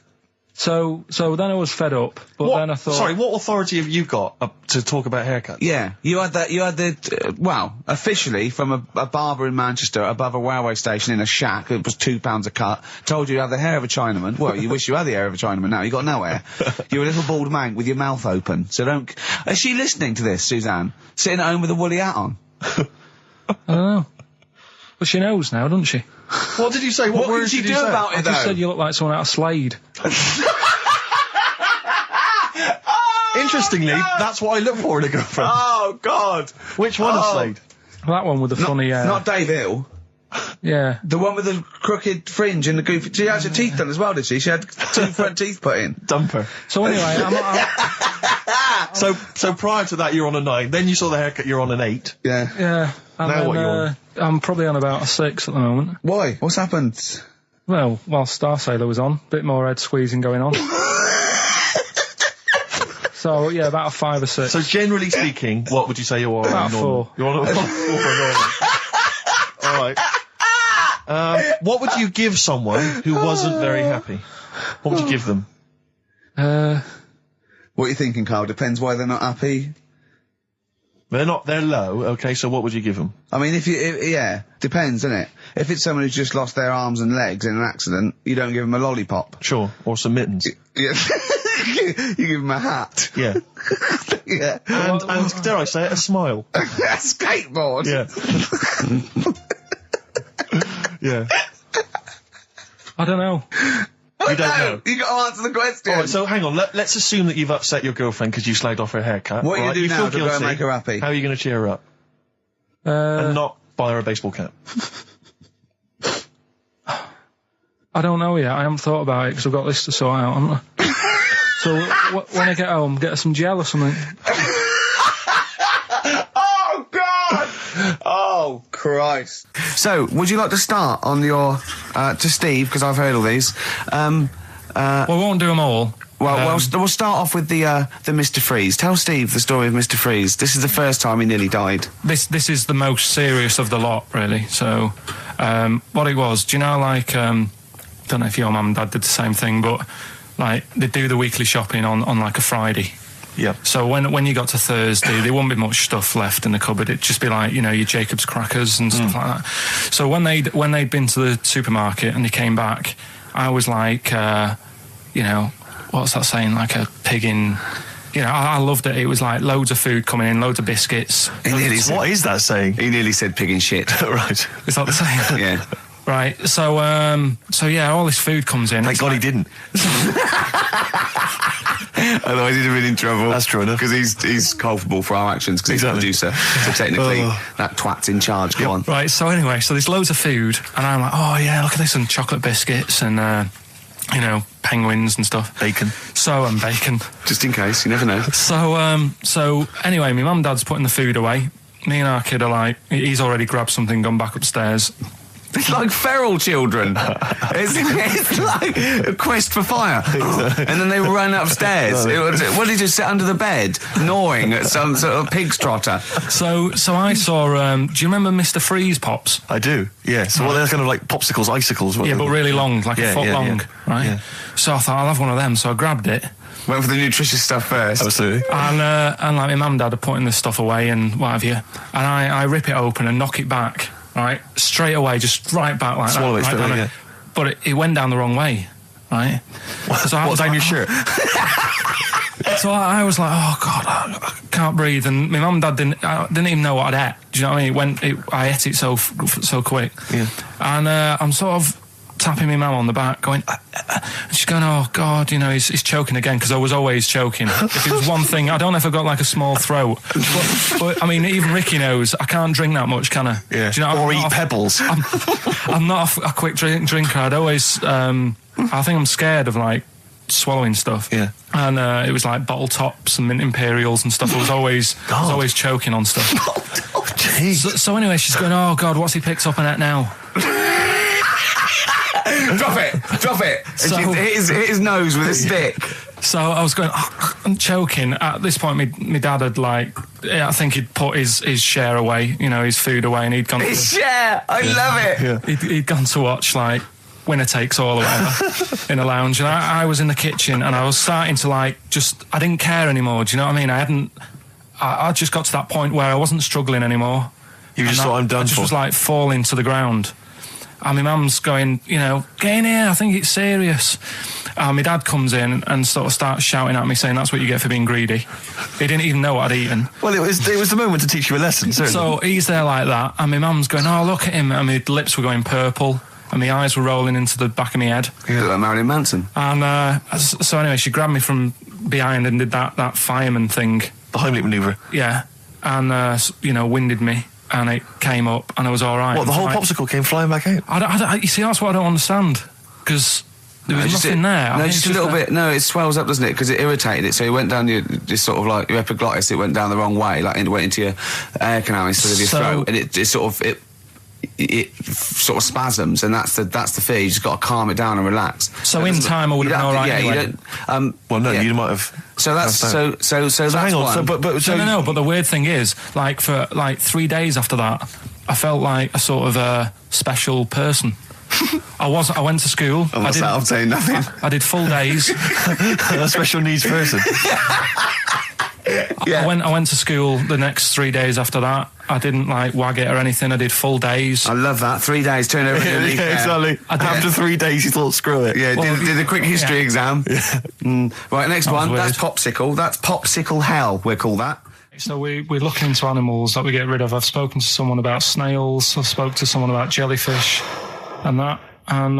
So then I was fed up, but then I thought... Sorry, what authority have you got to talk about haircuts? Yeah, you had the, officially from a barber in Manchester above a railway station in a shack, it was £2 a cut, told you had the hair of a Chinaman. Well, you wish you had the hair of a Chinaman now, you got no hair. You're a little bald mank with your mouth open, so don't... Is she listening to this, Suzanne? Sitting at home with a woolly hat on? I don't know. But she knows now, doesn't she? What did you say? What words did you do about it, though? I just said you look like someone out of Slade. Interestingly, that's what I look for in a girlfriend. Oh, God. Which one of Slade? That one with the funny... Not Dave Hill. Yeah. The one with the crooked fringe and the goofy... She had her teeth done as well, did she? She had 2 front teeth put in. Dumper. So anyway, So prior to that, you're on a 9. Then you saw the haircut, you're on an 8. Yeah. Yeah. And now then, what you're on? I'm probably on about a 6 at the moment. Why? What's happened? Well, while Star Sailor was on, bit more head squeezing going on. So, yeah, about a 5 or 6. So generally speaking, what would you say you're on? About 4. You're on a 4. Alright. What would you give someone who wasn't very happy? What would you give them? What are you thinking, Carl? Depends why they're not happy. They're low, okay, so what would you give them? I mean, yeah, depends, doesn't it? If it's someone who's just lost their arms and legs in an accident, you don't give them a lollipop. Sure, or some mittens. Yeah. You give them a hat. Yeah. Yeah. And dare I say it, a smile. A skateboard. Yeah. Yeah. I don't know. You don't know. You got to answer the question. All right, so hang on. Let's assume that you've upset your girlfriend because you slagged off her haircut. What are you right? going to do now feel to go guilty. and make her happy? How are you going to cheer her up? And not buy her a baseball cap. I don't know yet. I haven't thought about it because I've got this to sort out, haven't I? So when I get home, get her some gel or something. Oh, God! Oh, Christ. So, would you like to start on your, to Steve, because I've heard all these. Well, we won't do them all. Well, we'll start off with the Mr. Freeze. Tell Steve the story of Mr. Freeze. This is the first time he nearly died. This is the most serious of the lot, really. So, what it was, do you know, like, don't know if your mum and dad did the same thing, but, like, they do the weekly shopping on like, a Friday. Yeah. So when you got to Thursday, there wouldn't be much stuff left in the cupboard. It'd just be like, you know, your Jacob's crackers and stuff like that. So when they'd been to the supermarket and they came back, I was like, you know, what's that saying? Like a pig in... You know, I loved it. It was like loads of food coming in, loads of biscuits. What is that saying? He nearly said pig in shit. Right. Is that the saying? Yeah. Right. So yeah, all this food comes in. Thank God he didn't. Otherwise he'd have been in trouble. That's true enough. Because he's culpable for our actions because he's the producer. So technically, that twat's in charge. Go on. Right, so anyway, so there's loads of food, and I'm like, oh yeah, look at this, and chocolate biscuits, and, you know, penguins and stuff. Bacon. And bacon. Just in case, you never know. So anyway, my mum and dad's putting the food away. Me and our kid are like, he's already grabbed something, gone back upstairs. It's like feral children. it's like a quest for fire. And then they ran upstairs. What did he just sit under the bed, gnawing at some sort of pig's trotter? So I saw, do you remember Mr. Freeze Pops? I do, yeah. So they're kind of like popsicles, icicles. Yeah, but really long, like a foot long, right? Yeah. So I thought, I'll have one of them, so I grabbed it. Went for the nutritious stuff first. Absolutely. And like my mum and dad are putting this stuff away and what have you. And I rip it open and knock it back. Right, straight away, just right back like Swallow that. Swallow it, yeah. But it went down the wrong way, right? So I was down your shirt? So I was like, oh God, I can't breathe. And my mum and dad didn't even know what I'd ate. Do you know what I mean? I ate it so quick. Yeah. And I'm sort of tapping my mum on the back, going, and she's going, oh God, you know, he's choking again, because I was always choking. If it was one thing, I don't know if I've got like a small throat, but I mean, even Ricky knows I can't drink that much, can I? Yeah. Do you know, or eat pebbles. I'm not a quick drinker. I'd always, I think I'm scared of like swallowing stuff. Yeah. And it was like bottle tops and mint imperials and stuff. I was always choking on stuff. Oh, jeez. So anyway, she's going, oh God, what's he picked up on it now? Drop it. So, hit his nose with a stick. So I was going, I'm choking. At this point, my dad had I think he'd put his share away, you know, his food away, and he'd gone. His share, I love it. Yeah. He'd gone to watch like Winner Takes All or whatever in a lounge, and I was in the kitchen, and I was starting to I didn't care anymore. Do you know what I mean? I just got to that point where I wasn't struggling anymore. You just thought, I'm done for. I just was falling to the ground. And my mum's going, you know, get in here, I think it's serious. And my dad comes in and sort of starts shouting at me, saying that's what you get for being greedy. He didn't even know what I'd eaten. Well, it was the moment to teach you a lesson, certainly. So he's there like that, and my mum's going, oh, look at him, and my lips were going purple, and my eyes were rolling into the back of my head. You look like Marilyn Manson. And so anyway, she grabbed me from behind and did that fireman thing. The Heimlich manoeuvre. Yeah. And, you know, winded me. And it came up, and I was all right. What, the whole popsicle came flying back out? You see, that's what I don't understand. Because there was nothing there. No, just a little bit. No, it swells up, doesn't it? Because it irritated it. So it went down your sort of like your epiglottis. It went down the wrong way, it went into your air canal instead of your throat, and it sort of spasms, and that's the fear. You just got to calm it down and relax. So in time, I would have been all right. Yeah, anyway. you don't. Well, no, you might have. So that's so that's hang on. one. No. But the weird thing is, for 3 days after that, I felt like a sort of a special person. I went to school. Oh, what's that? I'm saying nothing. I did full days. A special needs person. Yeah. I went to school the next 3 days after that. I didn't like wag it or anything. I did full days. I love that. 3 days, turn over a leaf. Exactly. After 3 days, you thought, screw it. Yeah, Well, did a quick history exam. Right, next one. weird. That's popsicle. That's popsicle hell, we'll call that. So we're looking into animals that we get rid of. I've spoken to someone about snails. I've spoken to someone about jellyfish and that. And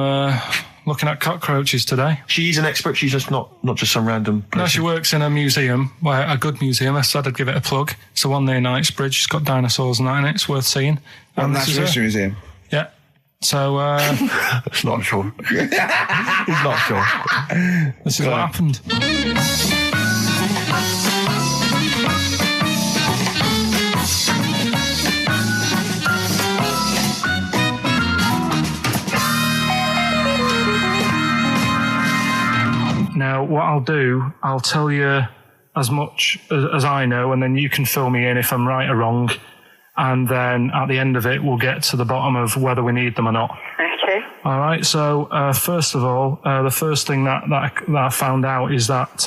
looking at cockroaches today. She's an expert. She's just not just some random person. No, she works in a museum, a good museum. I said I'd give it a plug. It's the one near Knightsbridge. It's got dinosaurs and that in it. It's worth seeing. And this Natural is History her. Museum. Yeah. So, It's not sure. He's not sure. this is what happened. Now, what I'll do, I'll tell you as much as I know, and then you can fill me in if I'm right or wrong. And then at the end of it, we'll get to the bottom of whether we need them or not. Okay. All right. So, first of all, the first thing that I found out is that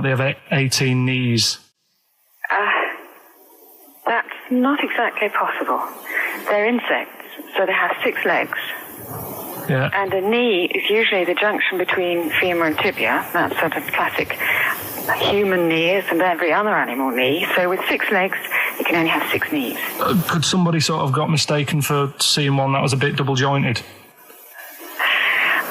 they have 18 knees. That's not exactly possible. They're insects, so they have 6 legs. Yeah. And a knee is usually the junction between femur and tibia. That's sort of classic human knees and every other animal knee. So with 6 legs, you can only have 6 knees. Could somebody sort of got mistaken for seeing one that was a bit double jointed?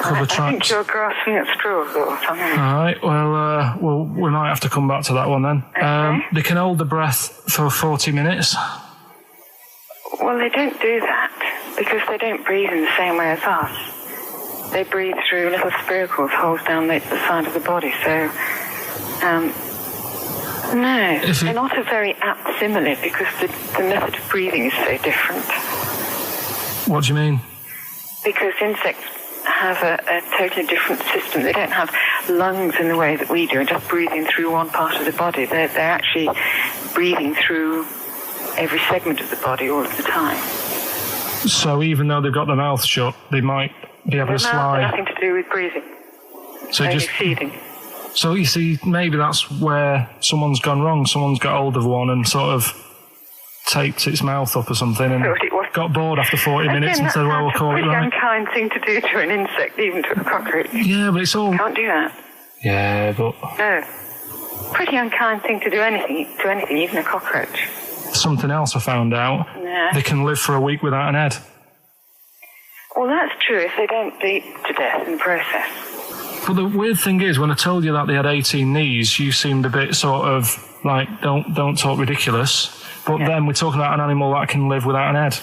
I think you're grasping at straws or something. All right. Well, we might have to come back to that one then. Okay. They can hold the breath for 40 minutes. Well, they don't do that because they don't breathe in the same way as us. They breathe through little spiracles, holes down the side of the body. So, no, they're not a very apt simile because the method of breathing is so different. What do you mean? Because insects have a totally different system. They don't have lungs in the way that we do, and just breathing through one part of the body. They're actually breathing through every segment of the body all of the time. So even though they've got their mouth shut, they might be able to slide. Nothing to do with breathing. So only just feeding. So you see, maybe that's where someone's gone wrong. Someone's got hold of one and sort of taped its mouth up or something and got bored after 40 minutes and said, well, we'll call it right. That's a pretty unkind thing to do to an insect, even to a cockroach. Yeah, but it's all... Can't do that. Yeah, but... No. Pretty unkind thing to do anything, even a cockroach. Something else I found out. Yeah. They can live for a week without an head. Well, that's true if they don't bleed to death in the process. But the weird thing is, when I told you that they had 18 knees, you seemed a bit sort of like, don't talk ridiculous. But then we're talking about an animal that can live without an head.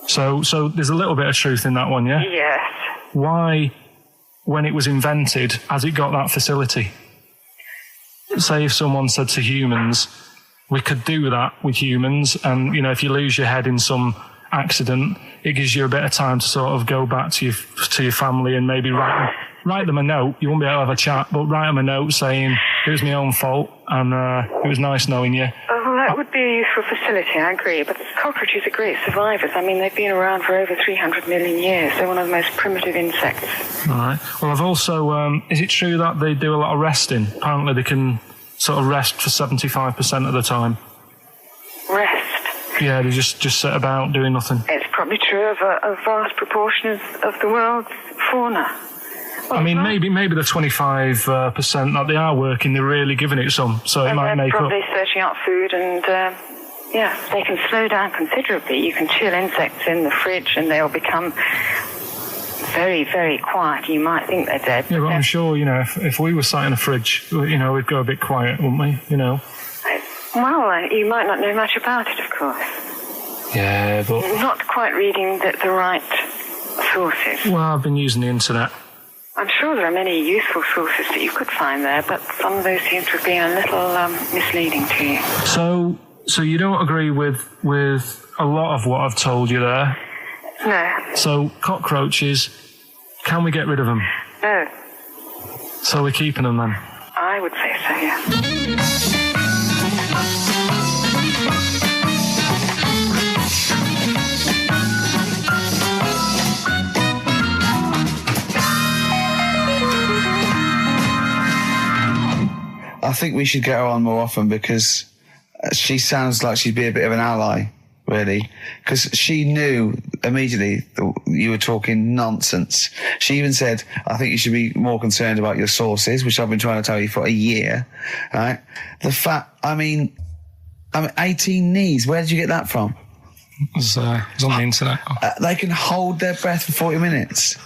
So there's a little bit of truth in that one, yeah? Yes. Why, when it was invented, has it got that facility? Say if someone said to humans, we could do that with humans, and, you know, if you lose your head in some accident, it gives you a bit of time to sort of go back to your family and maybe write them a note. You won't be able to have a chat, but write them a note saying, it was my own fault, and it was nice knowing you. Well, that would be a useful facility, I agree, but cockroaches are great survivors. I mean, they've been around for over 300 million years. They're one of the most primitive insects. All right. Well, I've also... is it true that they do a lot of resting? Apparently they can sort of rest for 75% of the time. Rest? Yeah, they just sit about doing nothing. It's probably true of a vast proportion of the world's fauna. I mean, maybe the 25% that they are working, they're really giving it some, so it might make up. They're probably searching out food, and they can slow down considerably. You can chill insects in the fridge, and they'll become very, very quiet. You might think they're dead. Yeah, but I'm sure, you know, if we were sat in a fridge, you know, we'd go a bit quiet, wouldn't we? You know. Well, you might not know much about it, of course. Yeah, but... Not quite reading the right sources. Well, I've been using the internet. I'm sure there are many useful sources that you could find there, but some of those seem to have been a little misleading to you. So you don't agree with a lot of what I've told you there? No. So cockroaches, can we get rid of them? No. So we're keeping them then? I would say so, yeah. I think we should get her on more often because she sounds like she'd be a bit of an ally, really. Because she knew immediately that you were talking nonsense. She even said, I think you should be more concerned about your sources, which I've been trying to tell you for a year, right? The fact, I mean 18 knees, where did you get that from? It was on the internet. They can hold their breath for 40 minutes.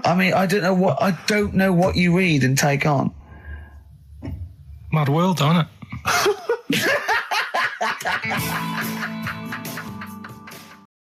I mean, I don't know what you read and take on. Mad world, don't it?